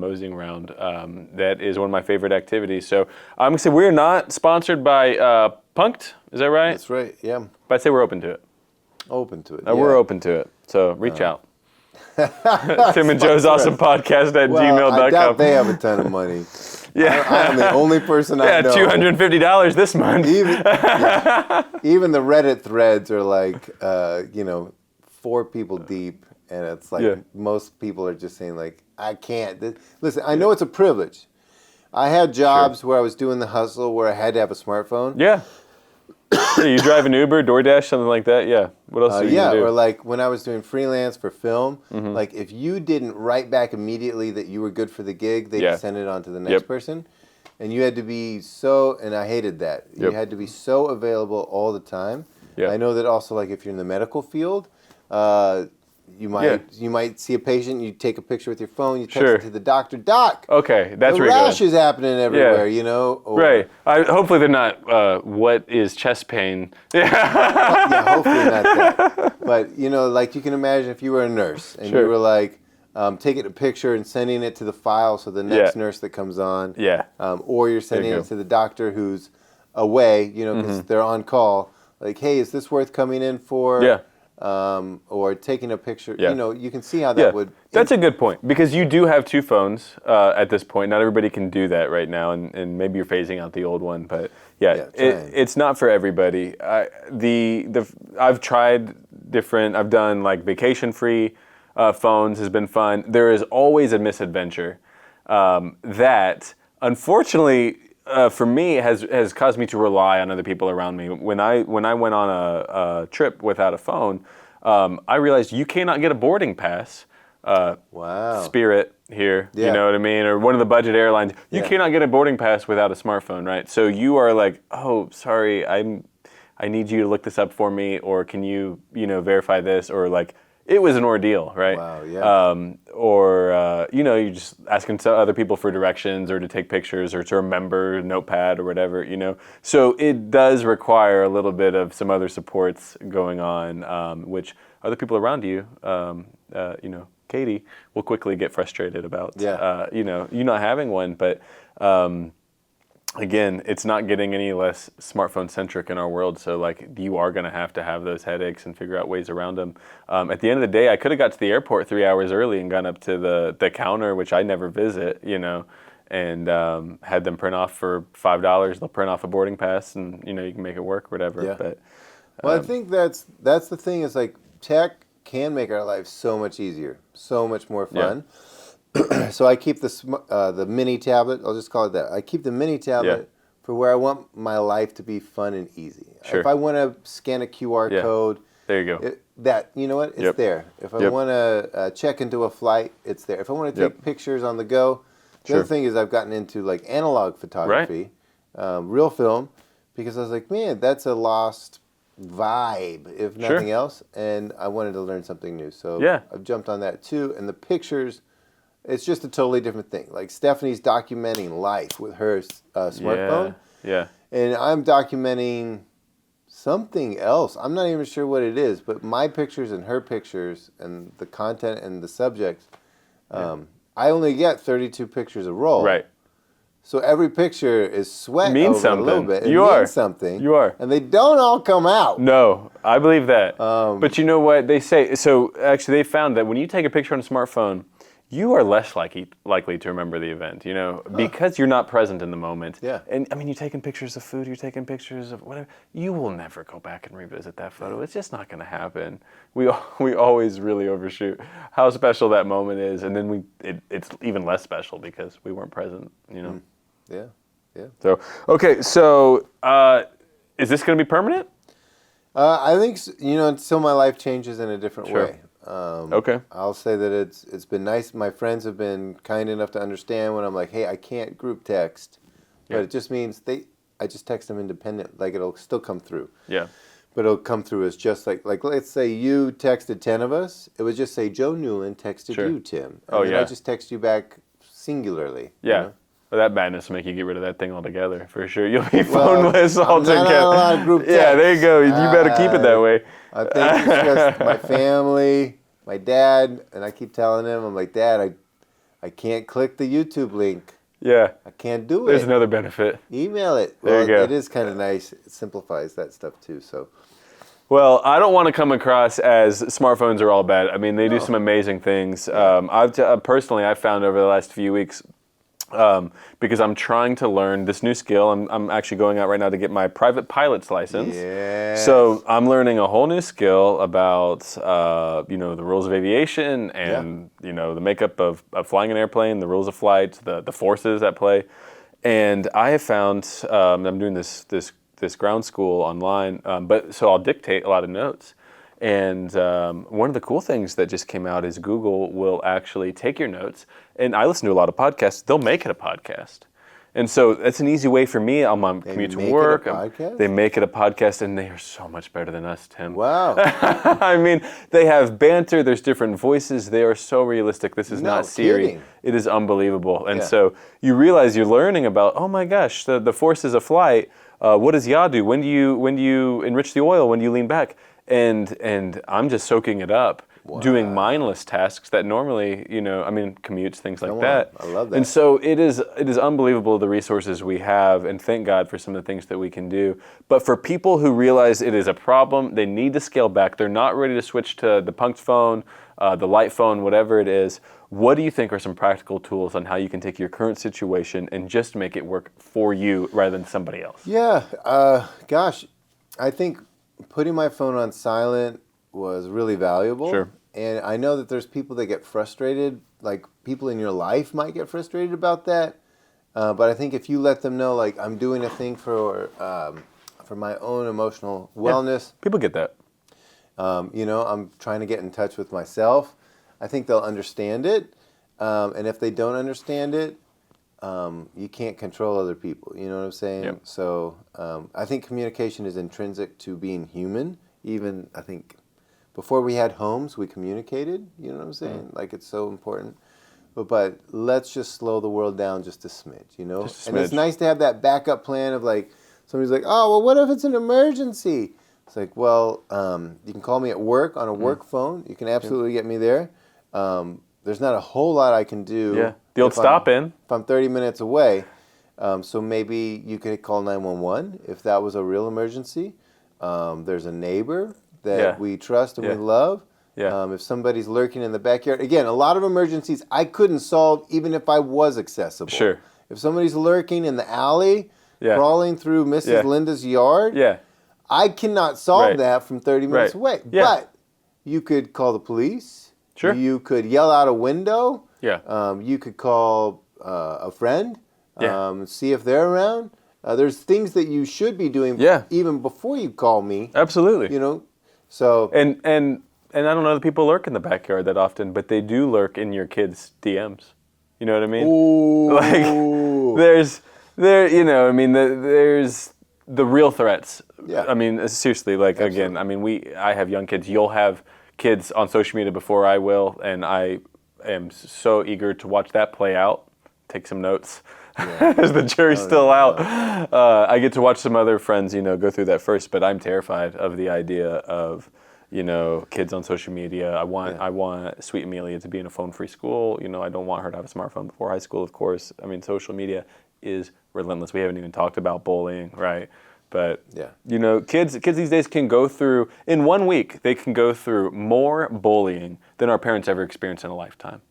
That is one of my favorite activities. So I'm gonna say we're not sponsored by Punked. Is that right? That's right. Yeah. But I'd say we're open to it. Open to it. We're open to it. So reach out. Tim and Joe's Awesome Podcast at gmail.com. I doubt they have a ton of money. Yeah. I am the only person I know. $250 this month. Even the Reddit threads are like, 4 people deep, and it's like most people are just saying like, I can't. Listen, I know it's a privilege. I had jobs where I was doing the hustle where I had to have a smartphone. Yeah. You drive an Uber, DoorDash, something like that. Yeah. What else do you do? Or like when I was doing freelance for film, like if you didn't write back immediately that you were good for the gig, they'd send it on to the next person. And you had to be and I hated that. You had to be so available all the time. I know that also like if you're in the medical field, you might see a patient, you take a picture with your phone, you text it to the doctor. Doc, okay, that's the rash is happening everywhere, you know? Or, right. Hopefully they're not, what is chest pain? Hopefully not that. But, like you can imagine if you were a nurse and you were like taking a picture and sending it to the file so the next nurse that comes on. Or you're sending it to the doctor who's away, because they're on call. Like, hey, is this worth coming in for? Or taking a picture, you can see how that would... That's a good point, because you do have 2 phones at this point. Not everybody can do that right now, and maybe you're phasing out the old one, but it's not for everybody. I've tried different, I've done like vacation-free phones has been fun. There is always a misadventure that, unfortunately, for me, has caused me to rely on other people around me. When I went on a trip without a phone, I realized you cannot get a boarding pass. Wow. Spirit here, you know what I mean? Or one of the budget airlines. You cannot get a boarding pass without a smartphone, right? So you are like, oh, sorry, I need you to look this up for me, or can you, verify this, or like, it was an ordeal, right? Wow, yeah. You're just asking other people for directions or to take pictures or to remember Notepad or whatever, So it does require a little bit of some other supports going on, which other people around you, Katie, will quickly get frustrated about, you not having one. But again, it's not getting any less smartphone-centric in our world, so like you are going to have those headaches and figure out ways around them. At the end of the day, I could have got to the airport 3 hours early and gone up to the counter, which I never visit, and had them print off for $5. They'll print off a boarding pass, and you can make it work, whatever. Yeah. But I think that's the thing is like tech can make our lives so much easier, so much more fun. Yeah. So I keep the mini tablet. I'll just call it that. I keep the mini tablet for where I want my life to be fun and easy. Sure. If I want to scan a QR code, there you go. You know what? It's there. If I want to check into a flight, it's there. If I want to take pictures on the go, the other thing is I've gotten into like analog photography, real film, because I was like, man, that's a lost vibe, if nothing else, and I wanted to learn something new. So I've jumped on that too, and the pictures. It's just a totally different thing. Like Stephanie's documenting life with her smartphone. Yeah. And I'm documenting something else. I'm not even sure what it is, but my pictures and her pictures and the content and the subject, I only get 32 pictures a roll. Right. So every picture is sweat over a little bit. It means something. You are. And they don't all come out. No, I believe that. But you know what they say? So actually they found that when you take a picture on a smartphone, you are less likely to remember the event, because you're not present in the moment. Yeah. And I mean, you're taking pictures of food, you're taking pictures of whatever. You will never go back and revisit that photo. It's just not going to happen. We always really overshoot how special that moment is, and then it's even less special because we weren't present. Yeah. Yeah. So, okay, so is this going to be permanent? I think until my life changes in a different way. Okay. I'll say that it's been nice. My friends have been kind enough to understand when I'm like, hey, I can't group text, but it just means I just text them independent. Like it'll still come through. Yeah. But it'll come through as just like let's say you texted 10 of us. It would just say Joe Newland texted you, Tim. And then I just text you back singularly. Yeah. You know? Well, that madness will make you get red of that thing altogether, for sure. You'll be phoneless altogether. Not on a lot of group texts. Yeah, there you go. You better keep it that way. I think it's just my family, my dad, and I keep telling him, I'm like, Dad, I can't click the YouTube link. Yeah. I can't do it. There's another benefit. Email it. There you go. It is kind of nice. It simplifies that stuff too. So. Well, I don't want to come across as smartphones are all bad. I mean, they do some amazing things. Personally, I've found over the last few weeks, because I'm trying to learn this new skill. I'm actually going out right now to get my private pilot's license. Yes. So I'm learning a whole new skill about the rules of aviation and the makeup of flying an airplane, the rules of flight, the forces at play. And I have found I'm doing this ground school online, so I'll dictate a lot of notes. And one of the cool things that just came out is Google will actually take your notes, and I listen to a lot of podcasts. They'll make it a podcast, and so that's an easy way for me on my commute to work. They make it a podcast, and they are so much better than us, Tim. Wow! I mean, they have banter. There's different voices. They are so realistic. This is not Siri. Kidding. It is unbelievable, and so you realize you're learning about. Oh my gosh, the forces of flight. What does yaw do? When do you enrich the oil? When do you lean back? And I'm just soaking it up, doing mindless tasks that normally, commutes, things like that. I love that. And so it is unbelievable the resources we have, and thank God for some of the things that we can do. But for people who realize it is a problem, they need to scale back. They're not ready to switch to the Punkt phone, the light phone, whatever it is. What do you think are some practical tools on how you can take your current situation and just make it work for you rather than somebody else? Yeah, I think putting my phone on silent was really valuable. Sure. And I know that there's people that get frustrated, like people in your life might get frustrated about that. But I think if you let them know, like, I'm doing a thing for my own emotional wellness. People get that. I'm trying to get in touch with myself. I think they'll understand it. And if they don't understand it, you can't control other people. You know what I'm saying? Yep. So I think communication is intrinsic to being human. Even, I think, before we had homes, we communicated. You know what I'm saying? Like, it's so important. But let's just slow the world down just a smidge, And it's nice to have that backup plan of, like, somebody's like, oh, well, what if it's an emergency? It's like, well, you can call me at work on a work phone. You can absolutely get me there. There's not a whole lot I can do. Yeah, the old stop in. If I'm 30 minutes away. So maybe you could call 911 if that was a real emergency. There's a neighbor that we trust and we love. Yeah. If somebody's lurking in the backyard. Again, a lot of emergencies I couldn't solve even if I was accessible. Sure. If somebody's lurking in the alley, crawling through Mrs. Linda's yard, I cannot solve that from 30 minutes away. Yeah. But you could call the police. Sure. You could yell out a window. Yeah. You could call a friend. See if they're around. There's things that you should be doing even before you call me. Absolutely. So and I don't know that people lurk in the backyard that often, but they do lurk in your kids' DMs. You know what I mean? Ooh. Like there's the real threats. Yeah. I mean, seriously, like Absolutely. Again, I have young kids. You'll have kids on social media before I will, and I am so eager to watch that play out. Take some notes as the jury's still out. I get to watch some other friends, go through that first, but I'm terrified of the idea of, kids on social media. I want sweet Amelia to be in a phone-free school. I don't want her to have a smartphone before high school, of course. I mean, social media is relentless. We haven't even talked about bullying, right? But, kids these days can go through, in 1 week, they can go through more bullying than our parents ever experienced in a lifetime.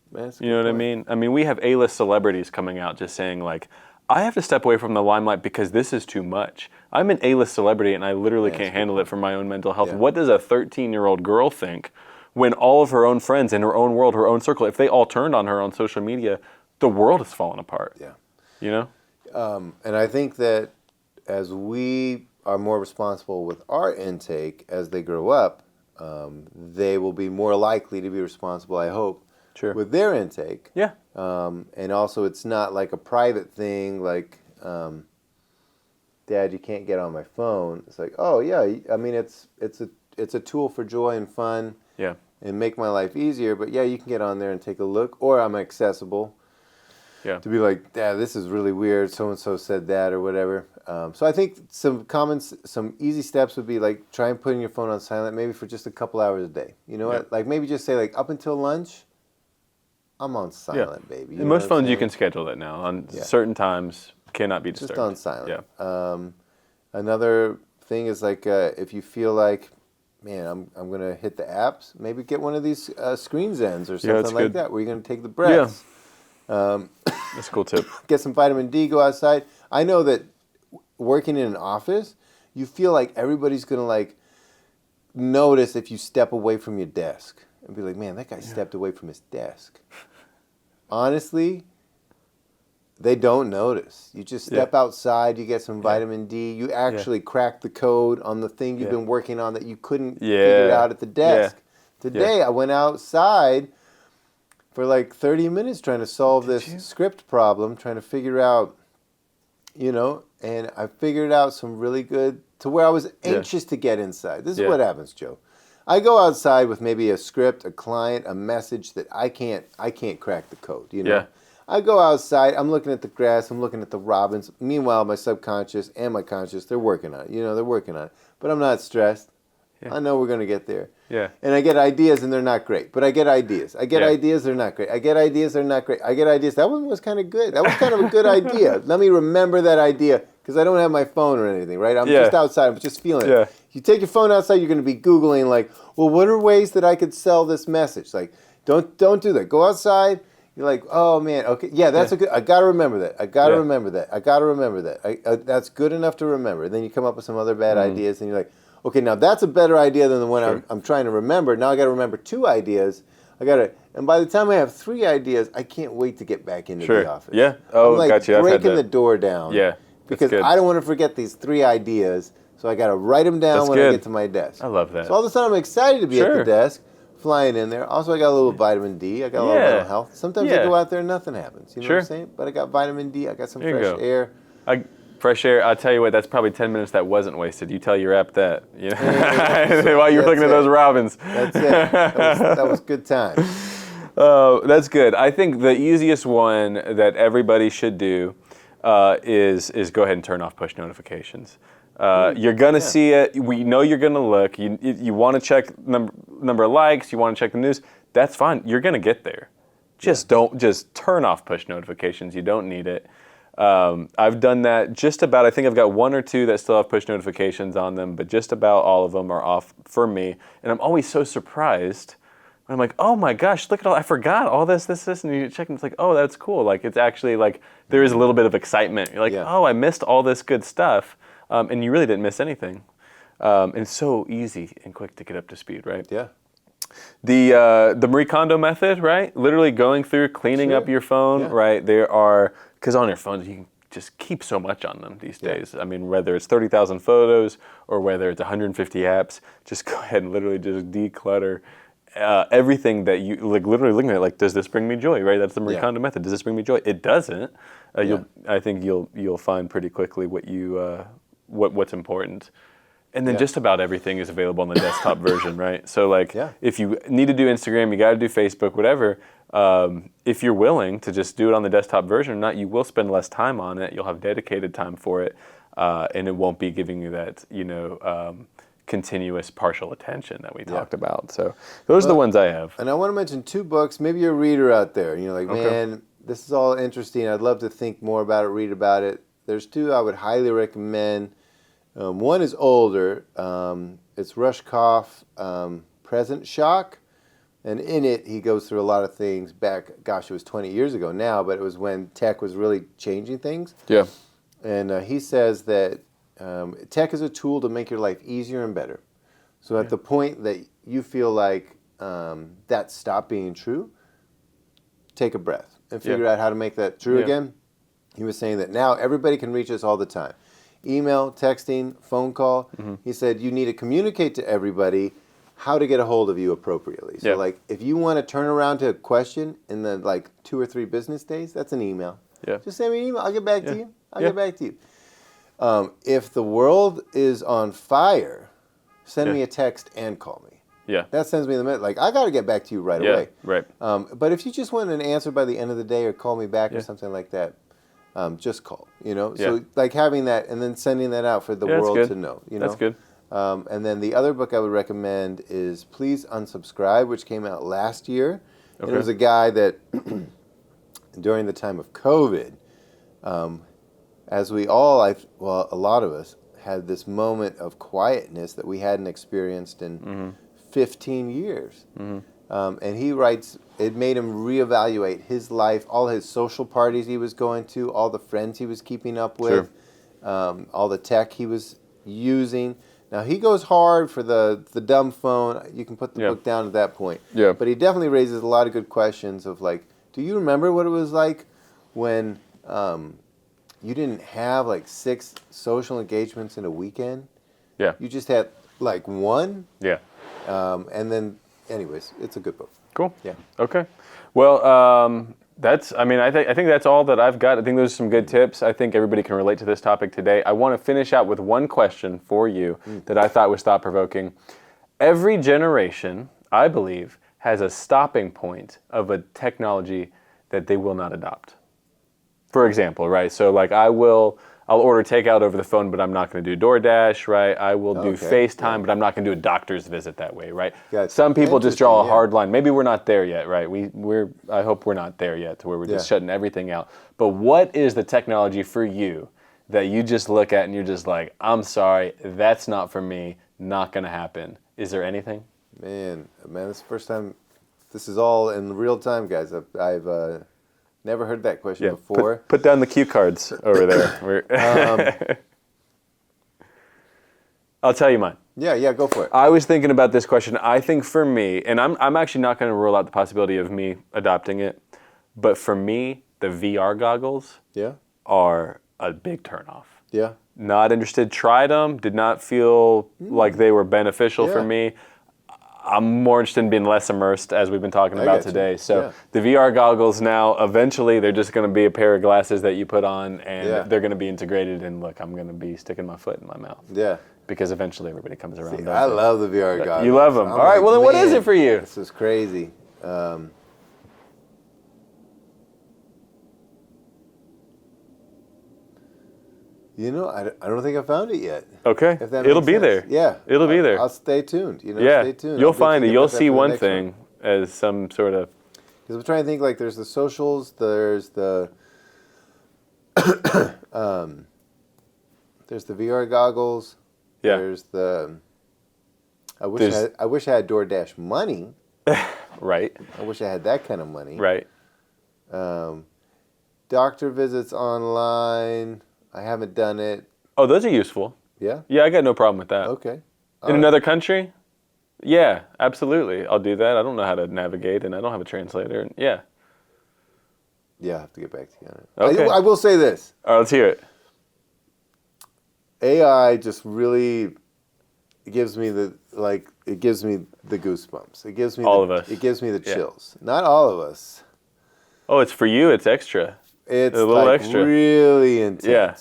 You know what I mean? I mean, we have A-list celebrities coming out just saying, like, I have to step away from the limelight because this is too much. I'm an A-list celebrity and I literally can't handle it for my own mental health. Yeah. What does a 13-year-old girl think when all of her own friends in her own world, her own circle, if they all turned on her on social media, the world is falling apart? Yeah. And I think that as we are more responsible with our intake as they grow up, they will be more likely to be responsible, I hope, with their intake. Yeah. And also, it's not like a private thing, like, Dad, you can't get on my phone. It's like, oh yeah, I mean, it's a tool for joy and fun. Yeah. And make my life easier. But yeah, you can get on there and take a look, or I'm accessible. Yeah. To be like, Dad, this is really weird. So and so said that, or whatever. So I think some easy steps would be like try and putting your phone on silent, maybe for just a couple hours a day. You know what? Like maybe just say like up until lunch, I'm on silent, baby. You know most phones you can schedule that now on certain times. Cannot be disturbed. Just on silent. Yeah. Another thing is like if you feel like, man, I'm gonna hit the apps. Maybe get one of these screen Zens or something like that, where you're gonna take the breaths. Yeah. That's a cool tip. Get some vitamin D. Go outside. I know that working in an office, you feel like everybody's gonna like notice if you step away from your desk and be like, man, that guy stepped away from his desk. Honestly, they don't notice. You just step outside, you get some vitamin D, you actually crack the code on the thing you've been working on that you couldn't figure out at the desk. Today, I went outside for like 30 minutes trying to solve this script problem, trying to figure out, and I figured out some really good, to where I was anxious to get inside. This is what happens, Joe. I go outside with maybe a script, a client, a message that I can't crack the code, Yeah. I go outside, I'm looking at the grass, I'm looking at the robins. Meanwhile, my subconscious and my conscious, they're working on it. They're working on it. But I'm not stressed. I know we're going to get there. Yeah. And I get ideas, and they're not great. But I get ideas. I get ideas, they're not great. I get ideas, they're not great. I get ideas. That one was kind of good. That was kind of a good idea. Let me remember that idea, because I don't have my phone or anything, right? I'm just outside. I'm just feeling it. You take your phone outside, you're going to be Googling, like, well, what are ways that I could sell this message? Like, don't do that. Go outside. You're like, oh man, okay, that's a good. I gotta remember that. I gotta remember that. I gotta remember that. That's good enough to remember. And then you come up with some other bad ideas, and you're like, okay, now that's a better idea than the one I'm trying to remember. Now I gotta remember 2 ideas. And by the time I have 3 ideas, I can't wait to get back into the office. Yeah. Oh, I'm like gotcha. breaking the door down. Yeah. Because I don't want to forget these 3 ideas, so I gotta write them down when I get to my desk. I love that. So all of a sudden I'm excited to be at the desk. Flying in there. Also, I got a little vitamin D. I got a little mental health. Sometimes I go out there and nothing happens. You know what I'm saying? But I got vitamin D. I got some fresh air. Fresh air. I'll tell you what. That's probably 10 minutes that wasn't wasted. You tell your rep that. While you were looking at those robins. That's it. That was good time. Oh, that's good. I think the easiest one that everybody should do is go ahead and turn off push notifications. You're gonna see it. We know you're gonna look. You want to check number of likes. You want to check the news. That's fine. You're gonna get there. Just turn off push notifications. You don't need it. I've done that just about. I think I've got 1 or 2 that still have push notifications on them, but just about all of them are off for me. And I'm always so surprised. I'm like, oh my gosh, look at all. I forgot all this, and you check, and it's like, oh, that's cool. Like it's actually like there is a little bit of excitement. You're like, oh, I missed all this good stuff. And you really didn't miss anything. And it's so easy and quick to get up to speed, right? Yeah. The Marie Kondo method, right? Literally going through, cleaning up your phone, right? There are, because on your phones, you can just keep so much on them these days. I mean, whether it's 30,000 photos or whether it's 150 apps, just go ahead and literally just declutter everything that you, like literally looking at it, like, does this bring me joy, right? That's the Marie Kondo method. Does this bring me joy? It doesn't. I think you'll find pretty quickly what's important. And then just about everything is available on the desktop version, right? So like if you need to do Instagram, you got to do Facebook, whatever. If you're willing to just do it on the desktop version or not, you will spend less time on it. You'll have dedicated time for it. And it won't be giving you that, continuous partial attention that we talked about. So those are the ones I have. And I want to mention 2 books. Maybe you're a reader out there. Man, this is all interesting. I'd love to think more about it, read about it. There's 2 I would highly recommend. One is older. It's Rushkoff, Present Shock. And in it, he goes through a lot of things back, it was 20 years ago now, but it was when tech was really changing things. Yeah. And he says that tech is a tool to make your life easier and better. So at the point that you feel like that stopped being true, take a breath and figure out how to make that true again. he was saying that now everybody can reach us all the time. Email, texting, phone call. He said you need to communicate to everybody how to get a hold of you appropriately. So like if you want to turn around to a question in the like 2 or 3 business days, that's an email. Yeah. Just send me an email. I'll get back to you. I'll get back to you. If the world is on fire, send me a text and call me. Yeah. That sends me the minute. Like, I got to get back to you right away. Right. But if you just want an answer by the end of the day or call me back or something like that, just call, you know? So, like, having that and then sending that out for the world to know, you know? That's good. And then the other book I would recommend is Please Unsubscribe, which came out last year. And it was a guy that, during the time of COVID, as we all, a lot of us, had this moment of quietness that we hadn't experienced in 15 years. And he writes, it made him reevaluate his life, all his social parties he was going to, all the friends he was keeping up with, all the tech he was using. Now, he goes hard for the dumb phone. You can put the book down at that point. But he definitely raises a lot of good questions of, like, do you remember what it was like when you didn't have, like, 6 social engagements in a weekend? You just had, like, 1? And then, anyways, it's a good book. Cool. Okay. Well, I think that's all that I've got. I think those are some good tips. I think everybody can relate to this topic today. I want to finish out with one question for you that I thought was thought-provoking. Every generation, I believe, has a stopping point of a technology that they will not adopt. For example, right? So, like, I'll order takeout over the phone, but I'm not going to do DoorDash, right? I will do FaceTime, but I'm not going to do a doctor's visit that way, right? Some people just draw a hard line. Maybe we're not there yet, right? I hope we're not there yet to where we're just shutting everything out. But what is the technology for you that you just look at and you're just like, I'm sorry, that's not for me, not going to happen? Is there anything? Man, this is the first time. This is all in real time, guys. I've never heard that question before. Put down the cue cards over there. I'll tell you mine. Yeah, go for it. I was thinking about this question. I think for me, and I'm actually not going to rule out the possibility of me adopting it, but for me, the VR goggles are a big turnoff. Not interested. Tried them. Did not feel like they were beneficial for me. I'm more interested in being less immersed, as we've been talking about today. So the VR goggles now, eventually, they're just going to be a pair of glasses that you put on, and they're going to be integrated. And look, I'm going to be sticking my foot in my mouth. Because eventually everybody comes around. See, I love the VR goggles. You love them. All right, well, then what is it for you? This is crazy. You know, I don't think I found it yet. Okay. If that It'll makes be sense. there. Yeah. It'll be there. I'll stay tuned. You know, stay tuned. You'll find it. You'll see one thing as some sort of... Because I'm trying to think, like, there's the socials, there's the... there's the VR goggles. There's the... I wish I had DoorDash money. Right. I wish I had that kind of money. Right. Doctor visits online. I haven't done it. Oh, those are useful. Yeah? Yeah, I got no problem with that. Okay. In another country? Yeah, absolutely. I'll do that. I don't know how to navigate, and I don't have a translator. Yeah. Yeah, I have to get back to you on it. Okay. I will say this. All right, let's hear it. AI just really gives me the goosebumps. It gives me all of us. It gives me the chills. Not all of us. Oh, it's for you. It's extra. It's a little like extra. Really intense. Yeah.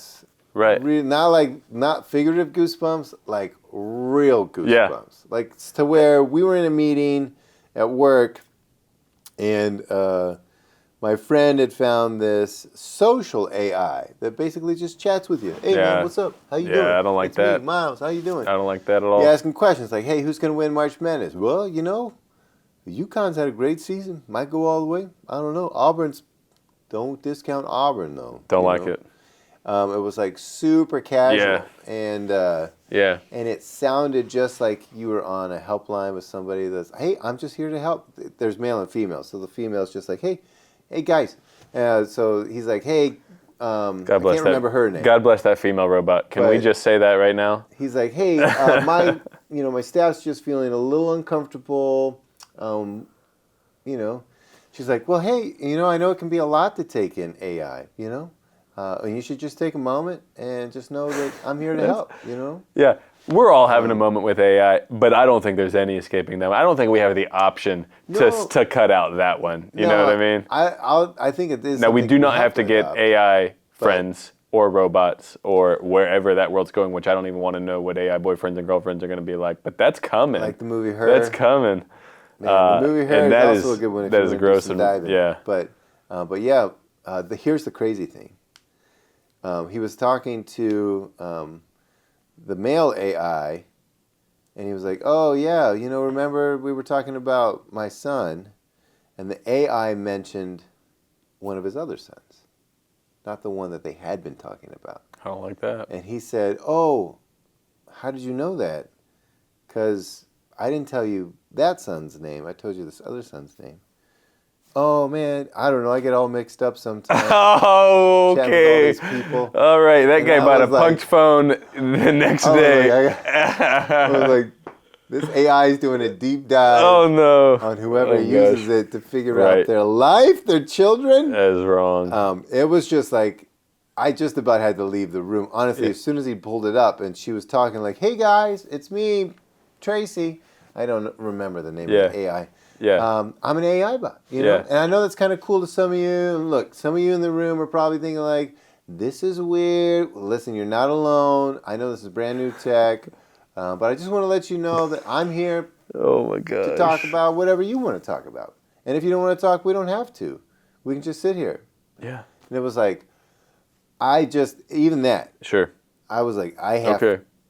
Right. Not figurative goosebumps, like real goosebumps. Like to where we were in a meeting at work, and my friend had found this social AI that basically just chats with you. Hey man, what's up? How you doing? Yeah, I don't like that. Me, Miles, how you doing? I don't like that at all. You asking questions like, hey, who's going to win March Madness? Well, you know, the UConn's had a great season. Might go all the way. I don't know. Don't discount Auburn, though. Don't like it. It was like super casual. And it sounded just like you were on a helpline with somebody that's, hey, I'm just here to help. There's male and female. So the female's just like, hey guys. So he's like, hey, I can't remember her name. God bless that female robot. Can we just say that right now? He's like, hey, my staff's just feeling a little uncomfortable. She's like, well, hey, I know it can be a lot to take in AI, And you should just take a moment and just know that I'm here to help, Yeah. We're all having a moment with AI, but I don't think there's any escaping them. I don't think we have the option to cut out that one. You know what I mean? I think it is. Now, we do not have to get AI friends or robots or wherever that world's going, which I don't even want to know what AI boyfriends and girlfriends are going to be like, but that's coming. Like the movie Her. That's coming. Man, the movie Her is also a good one if that you is want gross to do some diving. Yeah. But yeah, here's the crazy thing. He was talking to the male AI, and he was like, oh, yeah, remember we were talking about my son, and the AI mentioned one of his other sons, not the one that they had been talking about. I don't like that. And he said, oh, how did you know that? Because I didn't tell you that son's name. I told you this other son's name. Oh, man, I don't know. I get all mixed up sometimes. Oh, okay. Chatting with all these people. All right, that guy bought a punked phone the next day. I was like, this AI is doing a deep dive on whoever uses it to figure out their life, their children. That is wrong. It was just like, I just about had to leave the room. Honestly, as soon as he pulled it up and she was talking like, hey, guys, it's me, Tracy. I don't remember the name of the AI. Yeah. I'm an AI bot, know? And I know that's kind of cool to some of you. And look, some of you in the room are probably thinking like, this is weird. Listen, you're not alone. I know this is brand new tech. But I just want to let you know that I'm here to talk about whatever you want to talk about. And if you don't want to talk, we don't have to. We can just sit here. Yeah. And it was like, even that. Sure. I was like,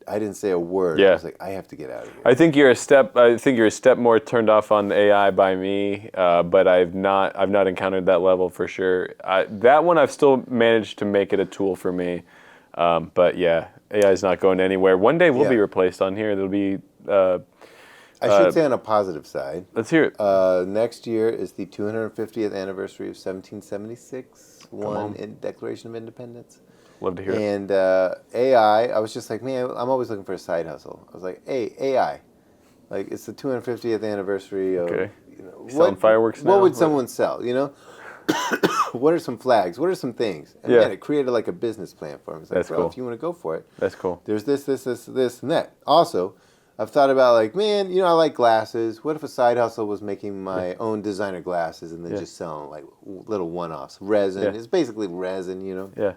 I didn't say a word. Yeah. I was like, I have to get out of here. I think you're a step more turned off on AI by me, but I've not encountered that level for sure. That one I've still managed to make it a tool for me. But yeah, AI is not going anywhere. One day we'll be replaced on here. There'll be. I should say on a positive side. Let's hear it. Next year is the 250th anniversary of 1776, in Declaration of Independence. Love to hear it. And AI, I was just like, man, I'm always looking for a side hustle. I was like, hey, AI, like it's the 250th anniversary of. Okay. Selling fireworks now? What would someone sell? What are some flags? What are some things? And man, it created like a business plan for him. It's like, That's bro, cool. if you want to go for it, that's cool. There's this, and that. Also, I've thought about like, man, I like glasses. What if a side hustle was making my own designer glasses and then just selling like little one-offs? Resin. Yeah. It's basically resin, Yeah.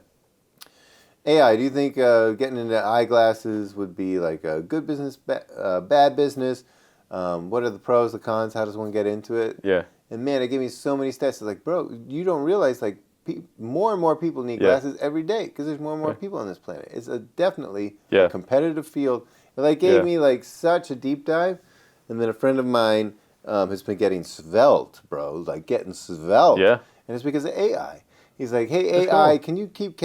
AI, do you think getting into eyeglasses would be like a good business, bad business? What are the pros, the cons? How does one get into it? Yeah. And man, it gave me so many stats. It's like, bro, you don't realize like more and more people need glasses every day because there's more and more people on this planet. It's definitely a competitive field. It like gave me like such a deep dive. And then a friend of mine has been getting svelte, bro, like getting svelte. Yeah. And it's because of AI. He's like, hey, AI, can you keep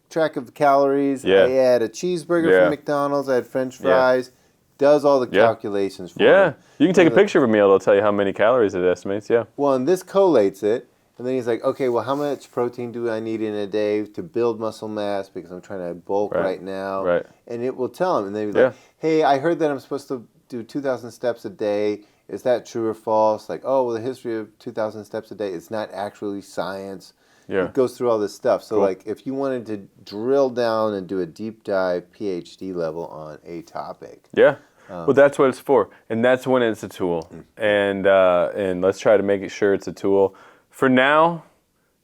track of the calories? Yeah. I had a cheeseburger from McDonald's. I had French fries. Does all the calculations for me. You can take a picture of a meal. It'll tell you how many calories it estimates. Yeah. Well, and this collates it. And then he's like, okay, well, how much protein do I need in a day to build muscle mass because I'm trying to bulk right now? Right. And it will tell him. And then he's like, hey, I heard that I'm supposed to do 2,000 steps a day. Is that true or false? Like, oh, well, the history of 2,000 steps a day, it's not actually science. Yeah. It goes through all this stuff. So, like, if you wanted to drill down and do a deep dive PhD level on a topic. Yeah. Well, that's what it's for. And that's when it's a tool. And let's try to make sure it's a tool. For now,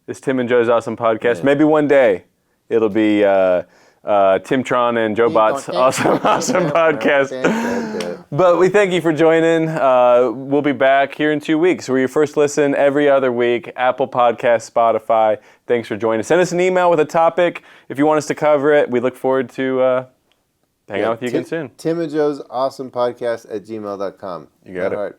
it's Tim and Joe's Awesome Podcast. Yeah. Maybe one day it'll be Tim Tron and Joe Bot's Awesome Podcast. But we thank you for joining. We'll be back here in 2 weeks. We're your first listen every other week. Apple Podcasts, Spotify. Thanks for joining. Send us an email with a topic if you want us to cover it. We look forward to hanging out with you again soon. Tim and Joe's Awesome Podcast at gmail.com. You got it.